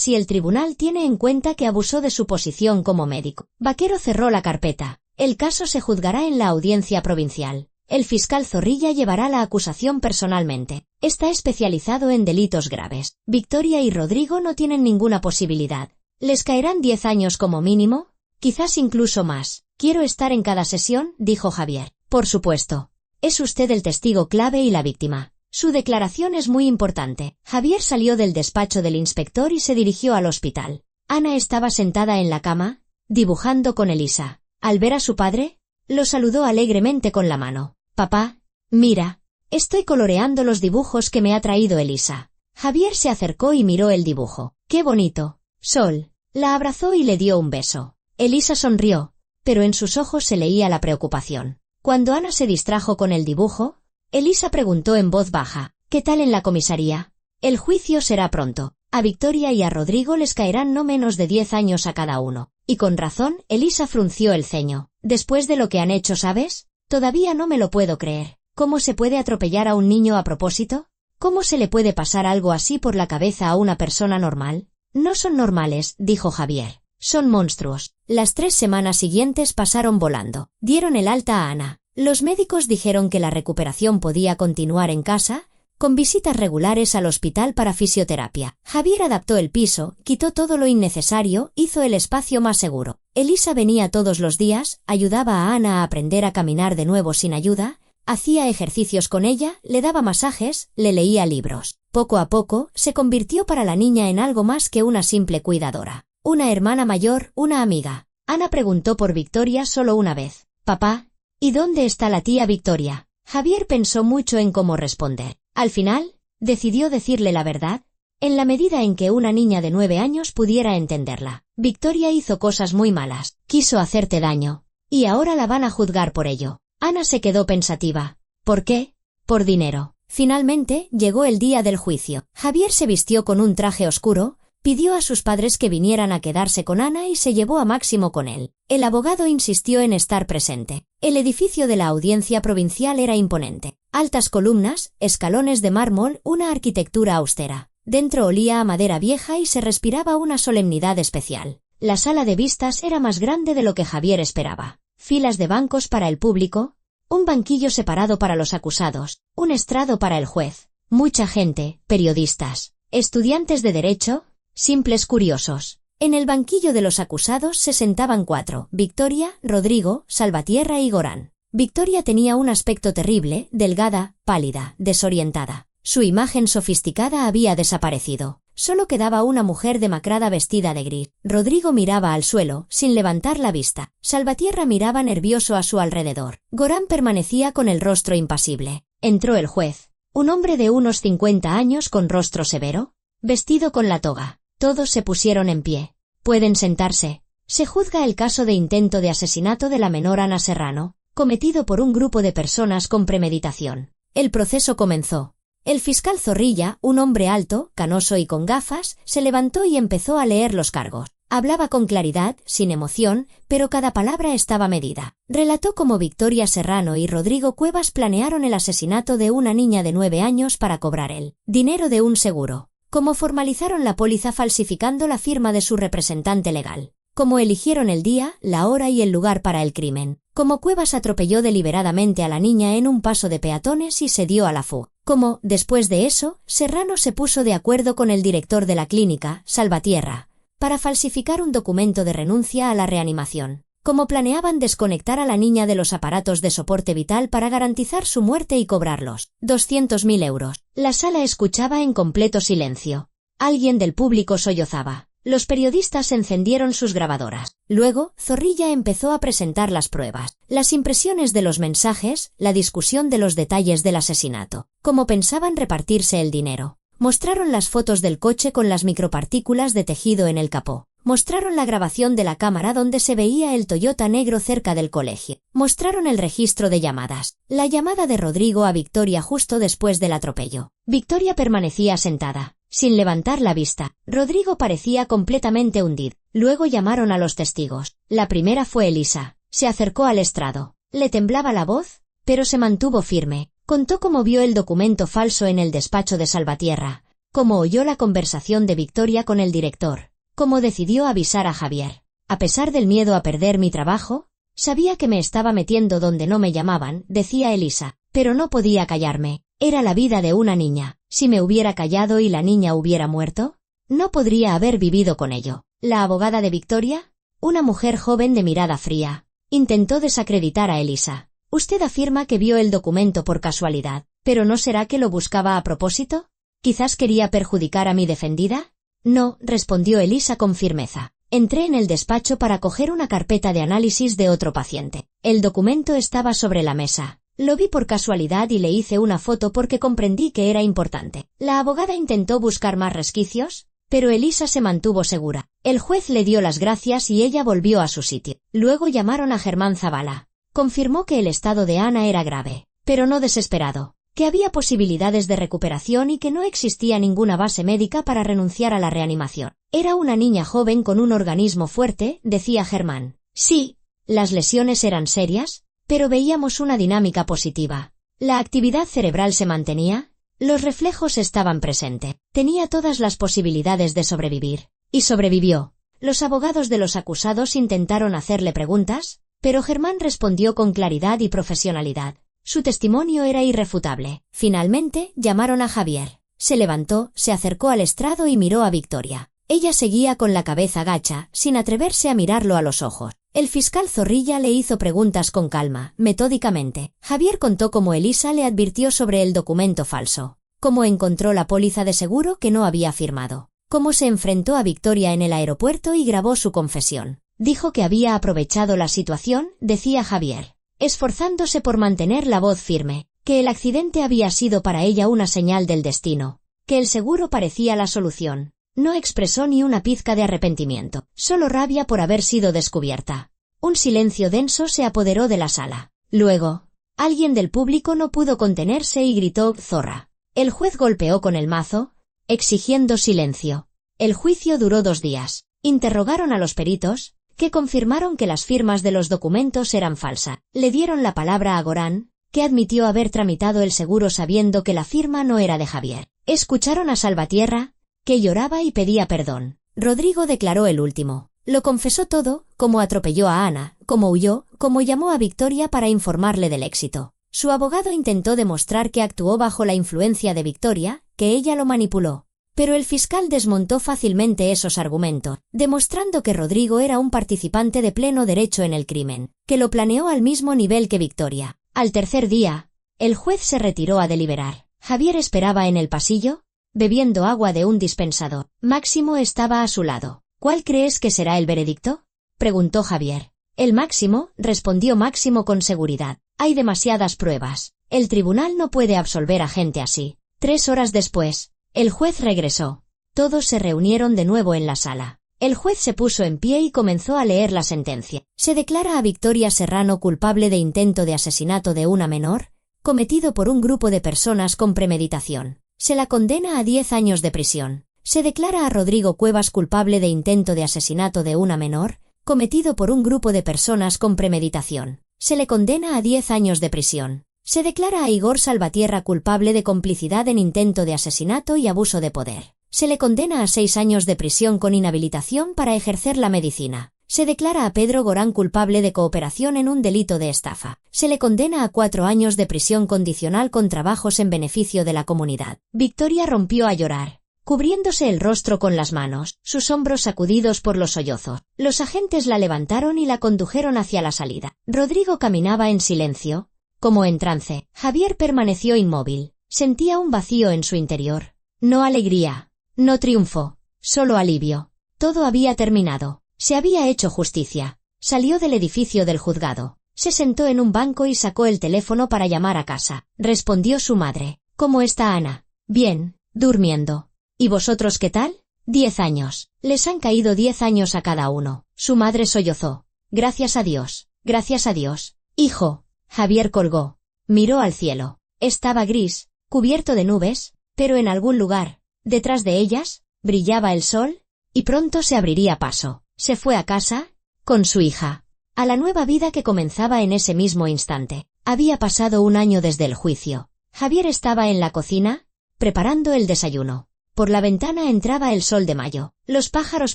si el tribunal tiene en cuenta que abusó de su posición como médico. Vaquero cerró la carpeta. El caso se juzgará en la audiencia provincial. El fiscal Zorrilla llevará la acusación personalmente. Está especializado en delitos graves. Victoria y Rodrigo no tienen ninguna posibilidad. ¿Les caerán 10 años como mínimo? Quizás incluso más. Quiero estar en cada sesión, dijo Javier. Por supuesto. Es usted el testigo clave y la víctima. Su declaración es muy importante. Javier salió del despacho del inspector y se dirigió al hospital. Ana estaba sentada en la cama, dibujando con Elisa. Al ver a su padre, lo saludó alegremente con la mano. Papá, mira, estoy coloreando los dibujos que me ha traído Elisa. Javier se acercó y miró el dibujo. ¡Qué bonito! Sol. La abrazó y le dio un beso. Elisa sonrió, pero en sus ojos se leía la preocupación. Cuando Ana se distrajo con el dibujo, Elisa preguntó en voz baja, ¿qué tal en la comisaría? El juicio será pronto. A Victoria y a Rodrigo les caerán no menos de 10 años a cada uno. Y con razón, Elisa frunció el ceño. Después de lo que han hecho, ¿sabes? Todavía no me lo puedo creer. ¿Cómo se puede atropellar a un niño a propósito? ¿Cómo se le puede pasar algo así por la cabeza a una persona normal? No son normales, dijo Javier. Son monstruos. Las 3 semanas siguientes pasaron volando. Dieron el alta a Ana. Los médicos dijeron que la recuperación podía continuar en casa, con visitas regulares al hospital para fisioterapia. Javier adaptó el piso, quitó todo lo innecesario, hizo el espacio más seguro. Elisa venía todos los días, ayudaba a Ana a aprender a caminar de nuevo sin ayuda, hacía ejercicios con ella, le daba masajes, le leía libros. Poco a poco, se convirtió para la niña en algo más que una simple cuidadora. Una hermana mayor, una amiga. Ana preguntó por Victoria solo una vez. Papá, ¿y dónde está la tía Victoria? Javier pensó mucho en cómo responder. Al final, decidió decirle la verdad, en la medida en que una niña de 9 años pudiera entenderla. Victoria hizo cosas muy malas, quiso hacerte daño, y ahora la van a juzgar por ello. Ana se quedó pensativa. ¿Por qué? Por dinero. Finalmente, llegó el día del juicio. Javier se vistió con un traje oscuro, pidió a sus padres que vinieran a quedarse con Ana y se llevó a Máximo con él. El abogado insistió en estar presente. El edificio de la audiencia provincial era imponente. Altas columnas, escalones de mármol, una arquitectura austera. Dentro olía a madera vieja y se respiraba una solemnidad especial. La sala de vistas era más grande de lo que Javier esperaba. Filas de bancos para el público, un banquillo separado para los acusados, un estrado para el juez. Mucha gente, periodistas, estudiantes de derecho, simples curiosos. En el banquillo de los acusados se sentaban 4, Victoria, Rodrigo, Salvatierra y Gorán. Victoria tenía un aspecto terrible, delgada, pálida, desorientada. Su imagen sofisticada había desaparecido. Solo quedaba una mujer demacrada vestida de gris. Rodrigo miraba al suelo, sin levantar la vista. Salvatierra miraba nervioso a su alrededor. Gorán permanecía con el rostro impasible. Entró el juez, un hombre de unos 50 años con rostro severo, vestido con la toga. Todos se pusieron en pie. Pueden sentarse. Se juzga el caso de intento de asesinato de la menor Ana Serrano, cometido por un grupo de personas con premeditación. El proceso comenzó. El fiscal Zorrilla, un hombre alto, canoso y con gafas, se levantó y empezó a leer los cargos. Hablaba con claridad, sin emoción, pero cada palabra estaba medida. Relató cómo Victoria Serrano y Rodrigo Cuevas planearon el asesinato de una niña de 9 años para cobrar el dinero de un seguro. Cómo formalizaron la póliza falsificando la firma de su representante legal. Cómo eligieron el día, la hora y el lugar para el crimen. Cómo Cuevas atropelló deliberadamente a la niña en un paso de peatones y se dio a la fuga. Cómo, después de eso, Serrano se puso de acuerdo con el director de la clínica, Salvatierra, para falsificar un documento de renuncia a la reanimación. Cómo planeaban desconectar a la niña de los aparatos de soporte vital para garantizar su muerte y cobrarlos 200.000 euros. La sala escuchaba en completo silencio. Alguien del público sollozaba. Los periodistas encendieron sus grabadoras. Luego, Zorrilla empezó a presentar las pruebas, las impresiones de los mensajes, la discusión de los detalles del asesinato, cómo pensaban repartirse el dinero. Mostraron las fotos del coche con las micropartículas de tejido en el capó. Mostraron la grabación de la cámara donde se veía el Toyota negro cerca del colegio. Mostraron el registro de llamadas. La llamada de Rodrigo a Victoria justo después del atropello. Victoria permanecía sentada, sin levantar la vista. Rodrigo parecía completamente hundido. Luego llamaron a los testigos. La primera fue Elisa. Se acercó al estrado. Le temblaba la voz, pero se mantuvo firme. Contó cómo vio el documento falso en el despacho de Salvatierra, cómo oyó la conversación de Victoria con el director, cómo decidió avisar a Javier. A pesar del miedo a perder mi trabajo, sabía que me estaba metiendo donde no me llamaban, decía Elisa, pero no podía callarme. Era la vida de una niña. Si me hubiera callado y la niña hubiera muerto, no podría haber vivido con ello. La abogada de Victoria, Una mujer joven de mirada fría intentó desacreditar a Elisa. Usted afirma que vio el documento por casualidad, ¿pero no será que lo buscaba a propósito? ¿Quizás quería perjudicar a mi defendida? No, respondió Elisa con firmeza. Entré en el despacho para coger una carpeta de análisis de otro paciente. El documento estaba sobre la mesa. Lo vi por casualidad y le hice una foto porque comprendí que era importante. La abogada intentó buscar más resquicios, pero Elisa se mantuvo segura. El juez le dio las gracias y ella volvió a su sitio. Luego llamaron a Germán Zavala. Confirmó que el estado de Ana era grave, pero no desesperado, que había posibilidades de recuperación y que no existía ninguna base médica para renunciar a la reanimación. Era una niña joven con un organismo fuerte, decía Germán. Sí, las lesiones eran serias, pero veíamos una dinámica positiva. La actividad cerebral se mantenía, los reflejos estaban presentes, tenía todas las posibilidades de sobrevivir. Y sobrevivió. Los abogados de los acusados intentaron hacerle preguntas, pero Germán respondió con claridad y profesionalidad. Su testimonio era irrefutable. Finalmente, llamaron a Javier. Se levantó, se acercó al estrado y miró a Victoria. Ella seguía con la cabeza gacha, sin atreverse a mirarlo a los ojos. El fiscal Zorrilla le hizo preguntas con calma, metódicamente. Javier contó cómo Elisa le advirtió sobre el documento falso, cómo encontró la póliza de seguro que no había firmado, cómo se enfrentó a Victoria en el aeropuerto y grabó su confesión. Dijo que había aprovechado la situación, decía Javier, esforzándose por mantener la voz firme, que el accidente había sido para ella una señal del destino, que el seguro parecía la solución. No expresó ni una pizca de arrepentimiento, solo rabia por haber sido descubierta. Un silencio denso se apoderó de la sala. Luego, alguien del público no pudo contenerse y gritó «zorra». El juez golpeó con el mazo, exigiendo silencio. El juicio duró 2 días. Interrogaron a los peritos, que confirmaron que las firmas de los documentos eran falsas. Le dieron la palabra a Gorán, que admitió haber tramitado el seguro sabiendo que la firma no era de Javier. Escucharon a Salvatierra, que lloraba y pedía perdón. Rodrigo declaró el último. Lo confesó todo, cómo atropelló a Ana, cómo huyó, cómo llamó a Victoria para informarle del éxito. Su abogado intentó demostrar que actuó bajo la influencia de Victoria, que ella lo manipuló. Pero el fiscal desmontó fácilmente esos argumentos, demostrando que Rodrigo era un participante de pleno derecho en el crimen, que lo planeó al mismo nivel que Victoria. Al tercer día, el juez se retiró a deliberar. Javier esperaba en el pasillo, bebiendo agua de un dispensador. Máximo estaba a su lado. ¿Cuál crees que será el veredicto?, preguntó Javier. El Máximo, respondió Máximo con seguridad. Hay demasiadas pruebas. El tribunal no puede absolver a gente así. 3 horas después, el juez regresó. Todos se reunieron de nuevo en la sala. El juez se puso en pie y comenzó a leer la sentencia. Se declara a Victoria Serrano culpable de intento de asesinato de una menor, cometido por un grupo de personas con premeditación. Se la condena a 10 años de prisión. Se declara a Rodrigo Cuevas culpable de intento de asesinato de una menor, cometido por un grupo de personas con premeditación. Se le condena a 10 años de prisión. Se declara a Igor Salvatierra culpable de complicidad en intento de asesinato y abuso de poder. Se le condena a 6 años de prisión con inhabilitación para ejercer la medicina. Se declara a Pedro Gorán culpable de cooperación en un delito de estafa. Se le condena a 4 años de prisión condicional con trabajos en beneficio de la comunidad. Victoria rompió a llorar, cubriéndose el rostro con las manos, sus hombros sacudidos por los sollozos. Los agentes la levantaron y la condujeron hacia la salida. Rodrigo caminaba en silencio, como en trance. Javier permaneció inmóvil. Sentía un vacío en su interior. No alegría, no triunfo, solo alivio. Todo había terminado. Se había hecho justicia. Salió del edificio del juzgado. Se sentó en un banco y sacó el teléfono para llamar a casa. Respondió su madre. ¿Cómo está Ana? Bien, durmiendo. ¿Y vosotros qué tal? 10 años. Les han caído 10 años a cada uno. Su madre sollozó. Gracias a Dios. Gracias a Dios. Hijo. Javier colgó. Miró al cielo. Estaba gris, cubierto de nubes, pero en algún lugar, detrás de ellas, brillaba el sol, y pronto se abriría paso. Se fue a casa, con su hija, a la nueva vida que comenzaba en ese mismo instante. Había pasado 1 año desde el juicio. Javier estaba en la cocina, preparando el desayuno. Por la ventana entraba el sol de mayo. Los pájaros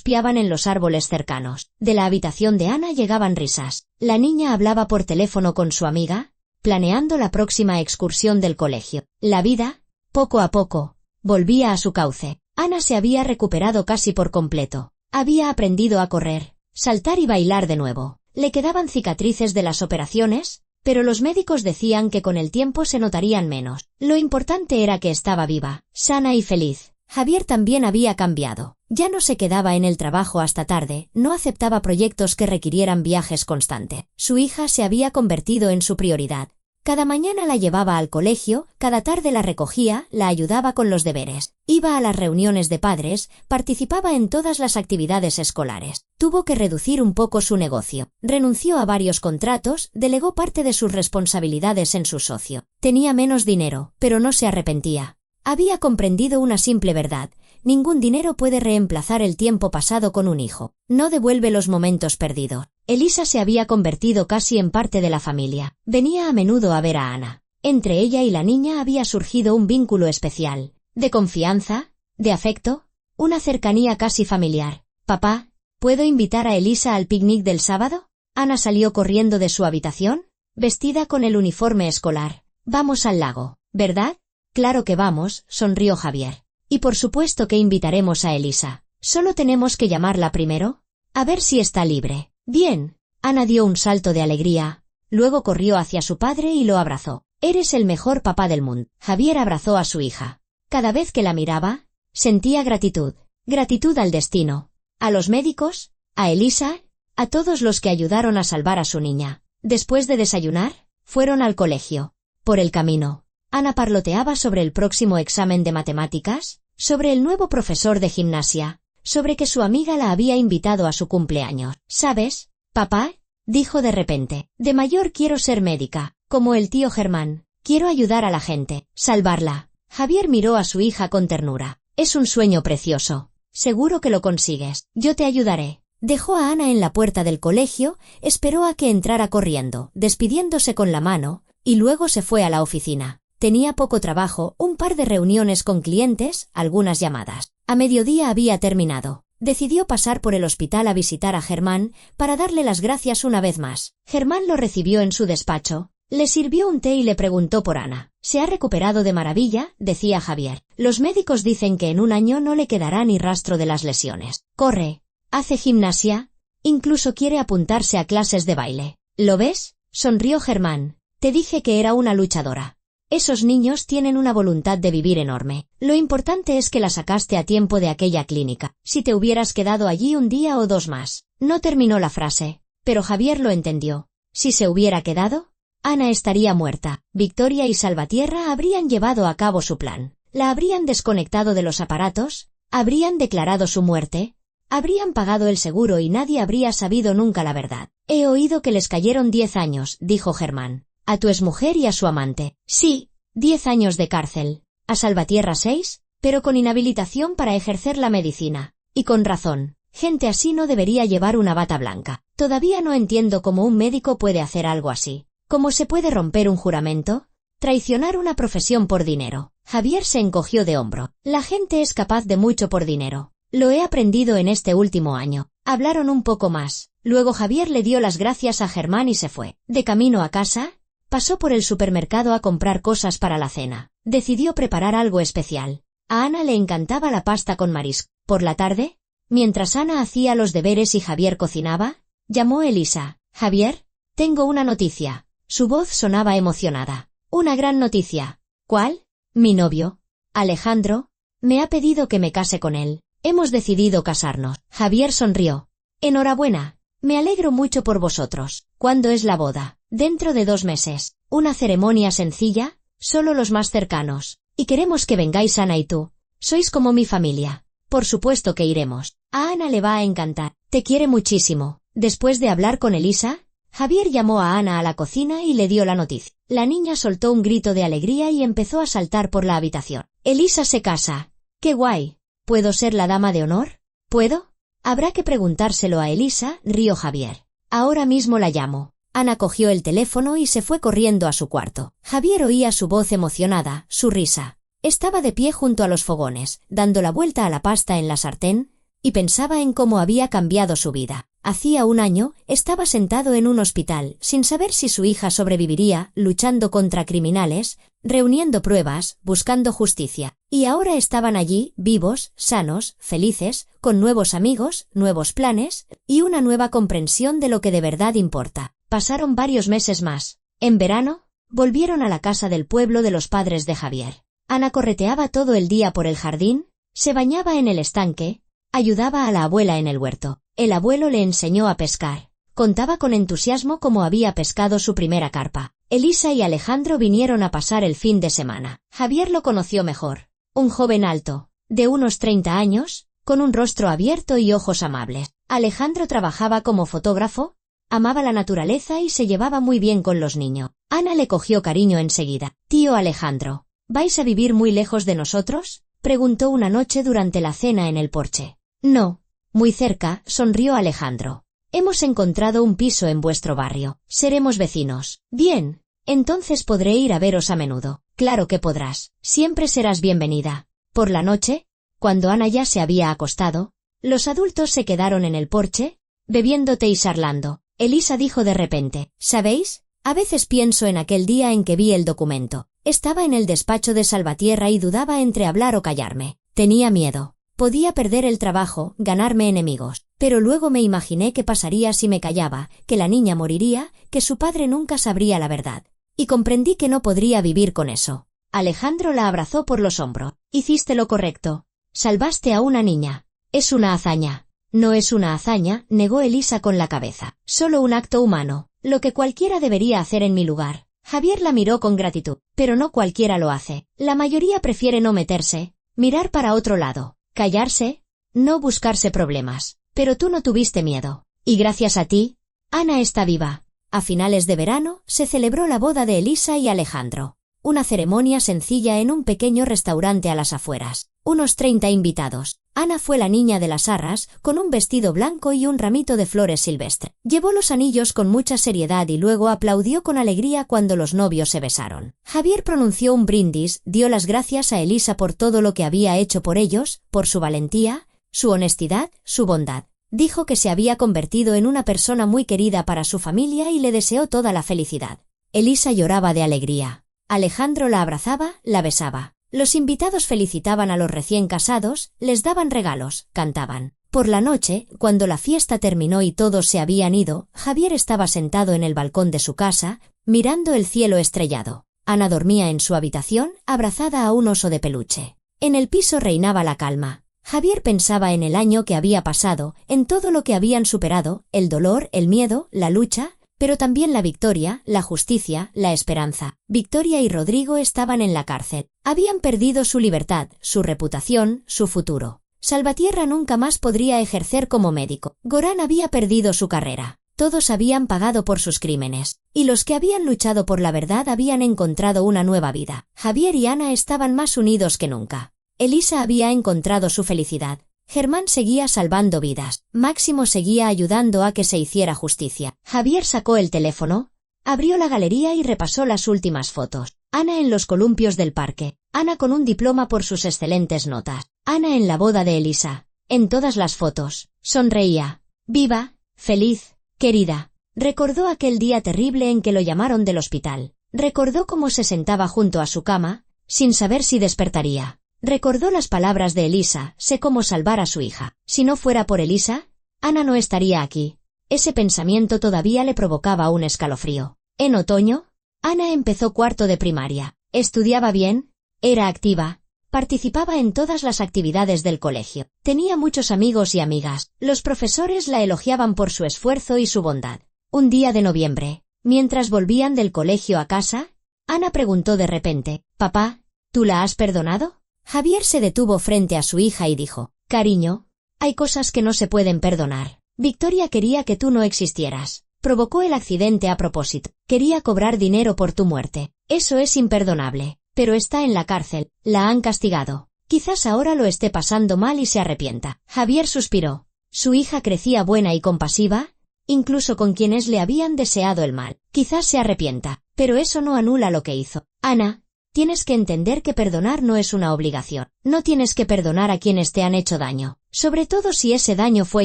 piaban en los árboles cercanos. De la habitación de Ana llegaban risas. La niña hablaba por teléfono con su amiga, planeando la próxima excursión del colegio. La vida, poco a poco, volvía a su cauce. Ana se había recuperado casi por completo. Había aprendido a correr, saltar y bailar de nuevo. Le quedaban cicatrices de las operaciones, pero los médicos decían que con el tiempo se notarían menos. Lo importante era que estaba viva, sana y feliz. Javier también había cambiado. Ya no se quedaba en el trabajo hasta tarde, no aceptaba proyectos que requirieran viajes constantes. Su hija se había convertido en su prioridad. Cada mañana la llevaba al colegio, cada tarde la recogía, la ayudaba con los deberes. Iba a las reuniones de padres, participaba en todas las actividades escolares. Tuvo que reducir un poco su negocio. Renunció a varios contratos, delegó parte de sus responsabilidades en su socio. Tenía menos dinero, pero no se arrepentía. Había comprendido una simple verdad. Ningún dinero puede reemplazar el tiempo pasado con un hijo. No devuelve los momentos perdidos. Elisa se había convertido casi en parte de la familia. Venía a menudo a ver a Ana. Entre ella y la niña había surgido un vínculo especial. De confianza, de afecto, una cercanía casi familiar. «Papá, ¿puedo invitar a Elisa al picnic del sábado?» Ana salió corriendo de su habitación, vestida con el uniforme escolar. «Vamos al lago, ¿verdad?» «Claro que vamos», sonrió Javier. «Y por supuesto que invitaremos a Elisa. Solo tenemos que llamarla primero. A ver si está libre». «Bien». Ana dio un salto de alegría. Luego corrió hacia su padre y lo abrazó. «Eres el mejor papá del mundo». Javier abrazó a su hija. Cada vez que la miraba, sentía gratitud. Gratitud al destino, a los médicos, a Elisa, a todos los que ayudaron a salvar a su niña. Después de desayunar, fueron al colegio. Por el camino, Ana parloteaba sobre el próximo examen de matemáticas, sobre el nuevo profesor de gimnasia, sobre que su amiga la había invitado a su cumpleaños. «¿Sabes, papá?», dijo de repente. «De mayor quiero ser médica, como el tío Germán. Quiero ayudar a la gente, salvarla». Javier miró a su hija con ternura. «Es un sueño precioso. Seguro que lo consigues. Yo te ayudaré». Dejó a Ana en la puerta del colegio, esperó a que entrara corriendo, despidiéndose con la mano, y luego se fue a la oficina. Tenía poco trabajo, un par de reuniones con clientes, algunas llamadas. A mediodía había terminado. Decidió pasar por el hospital a visitar a Germán para darle las gracias una vez más. Germán lo recibió en su despacho, le sirvió un té y le preguntó por Ana. «Se ha recuperado de maravilla», decía Javier. «Los médicos dicen que en un año no le quedará ni rastro de las lesiones. Corre, hace gimnasia, incluso quiere apuntarse a clases de baile». «¿Lo ves?», sonrió Germán. «Te dije que era una luchadora». Esos niños tienen una voluntad de vivir enorme. Lo importante es que la sacaste a tiempo de aquella clínica. Si te hubieras quedado allí un día o dos más». No terminó la frase, pero Javier lo entendió. Si se hubiera quedado, Ana estaría muerta. Victoria y Salvatierra habrían llevado a cabo su plan. La habrían desconectado de los aparatos, habrían declarado su muerte, habrían pagado el seguro y nadie habría sabido nunca la verdad. «He oído que les cayeron 10 años», dijo Germán. «A tu exmujer y a su amante». «Sí, 10 años de cárcel». «A Salvatierra 6, pero con inhabilitación para ejercer la medicina». «Y con razón. Gente así no debería llevar una bata blanca. Todavía no entiendo cómo un médico puede hacer algo así. ¿Cómo se puede romper un juramento? Traicionar una profesión por dinero». Javier se encogió de hombro. «La gente es capaz de mucho por dinero. Lo he aprendido en este último año». Hablaron un poco más. Luego Javier le dio las gracias a Germán y se fue. De camino a casa, pasó por el supermercado a comprar cosas para la cena. Decidió preparar algo especial. A Ana le encantaba la pasta con marisco. Por la tarde, mientras Ana hacía los deberes y Javier cocinaba, llamó Elisa. «Javier, tengo una noticia». Su voz sonaba emocionada. «Una gran noticia». «¿Cuál?» «Mi novio, Alejandro, me ha pedido que me case con él. Hemos decidido casarnos». Javier sonrió. «Enhorabuena. Me alegro mucho por vosotros». «¿Cuándo es la boda?» «Dentro de 2 meses. Una ceremonia sencilla, solo los más cercanos. Y queremos que vengáis Ana y tú. Sois como mi familia». «Por supuesto que iremos. A Ana le va a encantar. Te quiere muchísimo». Después de hablar con Elisa, Javier llamó a Ana a la cocina y le dio la noticia. La niña soltó un grito de alegría y empezó a saltar por la habitación. «Elisa se casa. ¡Qué guay! ¿Puedo ser la dama de honor? ¿Puedo?» «Habrá que preguntárselo a Elisa», rió Javier. «Ahora mismo la llamo». Ana cogió el teléfono y se fue corriendo a su cuarto. Javier oía su voz emocionada, su risa. Estaba de pie junto a los fogones, dando la vuelta a la pasta en la sartén, y pensaba en cómo había cambiado su vida. Hacía un año, estaba sentado en un hospital, sin saber si su hija sobreviviría, luchando contra criminales, reuniendo pruebas, buscando justicia. Y ahora estaban allí, vivos, sanos, felices, con nuevos amigos, nuevos planes, y una nueva comprensión de lo que de verdad importa. Pasaron varios meses más. En verano, volvieron a la casa del pueblo de los padres de Javier. Ana correteaba todo el día por el jardín, se bañaba en el estanque, ayudaba a la abuela en el huerto. El abuelo le enseñó a pescar. Contaba con entusiasmo cómo había pescado su primera carpa. Elisa y Alejandro vinieron a pasar el fin de semana. Javier lo conoció mejor. Un joven alto, de unos 30 años, con un rostro abierto y ojos amables. Alejandro trabajaba como fotógrafo, amaba la naturaleza y se llevaba muy bien con los niños. Ana le cogió cariño enseguida. «Tío Alejandro, ¿vais a vivir muy lejos de nosotros?», preguntó una noche durante la cena en el porche. «No. Muy cerca», sonrió Alejandro. «Hemos encontrado un piso en vuestro barrio. Seremos vecinos». «Bien. Entonces podré ir a veros a menudo». «Claro que podrás. Siempre serás bienvenida». Por la noche, cuando Ana ya se había acostado, los adultos se quedaron en el porche, bebiendo té y charlando. Elisa dijo de repente: «¿Sabéis? A veces pienso en aquel día en que vi el documento. Estaba en el despacho de Salvatierra y dudaba entre hablar o callarme. Tenía miedo. Podía perder el trabajo, ganarme enemigos, pero luego me imaginé qué pasaría si me callaba, que la niña moriría, que su padre nunca sabría la verdad. Y comprendí que no podría vivir con eso». Alejandro la abrazó por los hombros. «Hiciste lo correcto. Salvaste a una niña. Es una hazaña». «No es una hazaña», negó Elisa con la cabeza. «Solo un acto humano, lo que cualquiera debería hacer en mi lugar». Javier la miró con gratitud. «Pero no cualquiera lo hace. La mayoría prefiere no meterse, mirar para otro lado, callarse, no buscarse problemas. Pero tú no tuviste miedo. Y gracias a ti, Ana está viva». A finales de verano, se celebró la boda de Elisa y Alejandro. Una ceremonia sencilla en un pequeño restaurante a las afueras. Unos 30 invitados. Ana fue la niña de las arras, con un vestido blanco y un ramito de flores silvestres. Llevó los anillos con mucha seriedad y luego aplaudió con alegría cuando los novios se besaron. Javier pronunció un brindis, dio las gracias a Elisa por todo lo que había hecho por ellos, por su valentía, su honestidad, su bondad. Dijo que se había convertido en una persona muy querida para su familia y le deseó toda la felicidad. Elisa lloraba de alegría. Alejandro la abrazaba, la besaba. Los invitados felicitaban a los recién casados, les daban regalos, cantaban. Por la noche, cuando la fiesta terminó y todos se habían ido, Javier estaba sentado en el balcón de su casa, mirando el cielo estrellado. Ana dormía en su habitación, abrazada a un oso de peluche. En el piso reinaba la calma. Javier pensaba en el año que había pasado, en todo lo que habían superado, el dolor, el miedo, la lucha, pero también la victoria, la justicia, la esperanza. Victoria y Rodrigo estaban en la cárcel. Habían perdido su libertad, su reputación, su futuro. Salvatierra nunca más podría ejercer como médico. Gorán había perdido su carrera. Todos habían pagado por sus crímenes. Y los que habían luchado por la verdad habían encontrado una nueva vida. Javier y Ana estaban más unidos que nunca. Elisa había encontrado su felicidad. Germán seguía salvando vidas. Máximo seguía ayudando a que se hiciera justicia. Javier sacó el teléfono, abrió la galería y repasó las últimas fotos. Ana en los columpios del parque. Ana con un diploma por sus excelentes notas. Ana en la boda de Elisa. En todas las fotos. Sonreía. Viva, feliz, querida. Recordó aquel día terrible en que lo llamaron del hospital. Recordó cómo se sentaba junto a su cama, sin saber si despertaría. Recordó las palabras de Elisa: sé cómo salvar a su hija. Si no fuera por Elisa, Ana no estaría aquí. Ese pensamiento todavía le provocaba un escalofrío. En otoño, Ana empezó cuarto de primaria. Estudiaba bien, era activa, participaba en todas las actividades del colegio. Tenía muchos amigos y amigas. Los profesores la elogiaban por su esfuerzo y su bondad. Un día de noviembre, mientras volvían del colegio a casa, Ana preguntó de repente: «Papá, ¿tú la has perdonado?». Javier se detuvo frente a su hija y dijo: «Cariño, hay cosas que no se pueden perdonar. Victoria quería que tú no existieras. Provocó el accidente a propósito. Quería cobrar dinero por tu muerte. Eso es imperdonable. Pero está en la cárcel. La han castigado. Quizás ahora lo esté pasando mal y se arrepienta». Javier suspiró. Su hija crecía buena y compasiva, incluso con quienes le habían deseado el mal. Quizás se arrepienta, pero eso no anula lo que hizo. Ana, tienes que entender que perdonar no es una obligación. No tienes que perdonar a quienes te han hecho daño, sobre todo si ese daño fue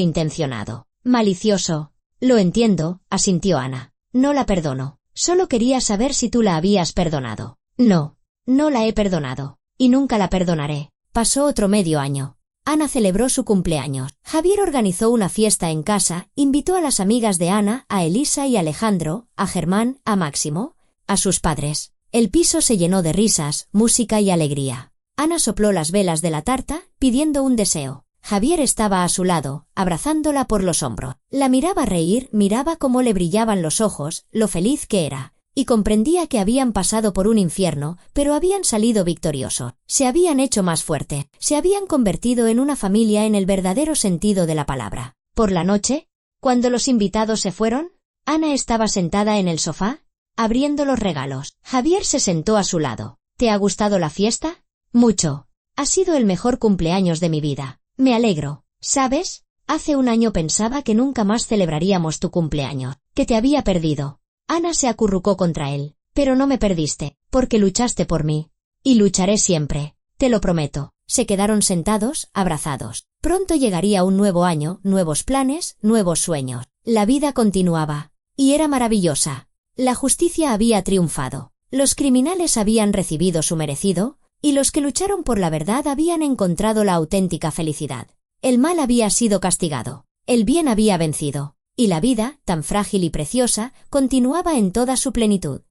intencionado. Malicioso. Lo entiendo, asintió Ana. No la perdono. Solo quería saber si tú la habías perdonado. No. No la he perdonado. Y nunca la perdonaré. Pasó otro medio año. Ana celebró su cumpleaños. Javier organizó una fiesta en casa, invitó a las amigas de Ana, a Elisa y Alejandro, a Germán, a Máximo, a sus padres. El piso se llenó de risas, música y alegría. Ana sopló las velas de la tarta, pidiendo un deseo. Javier estaba a su lado, abrazándola por los hombros. La miraba reír, miraba cómo le brillaban los ojos, lo feliz que era, y comprendía que habían pasado por un infierno, pero habían salido victoriosos. Se habían hecho más fuerte, se habían convertido en una familia en el verdadero sentido de la palabra. Por la noche, cuando los invitados se fueron, Ana estaba sentada en el sofá, abriendo los regalos. Javier se sentó a su lado. ¿Te ha gustado la fiesta? Mucho. Ha sido el mejor cumpleaños de mi vida. Me alegro. ¿Sabes? Hace un año pensaba que nunca más celebraríamos tu cumpleaños, que te había perdido. Ana se acurrucó contra él. Pero no me perdiste, porque luchaste por mí. Y lucharé siempre. Te lo prometo. Se quedaron sentados, abrazados. Pronto llegaría un nuevo año, nuevos planes, nuevos sueños. La vida continuaba. Y era maravillosa. La justicia había triunfado. Los criminales habían recibido su merecido, y los que lucharon por la verdad habían encontrado la auténtica felicidad. El mal había sido castigado, el bien había vencido, y la vida, tan frágil y preciosa, continuaba en toda su plenitud.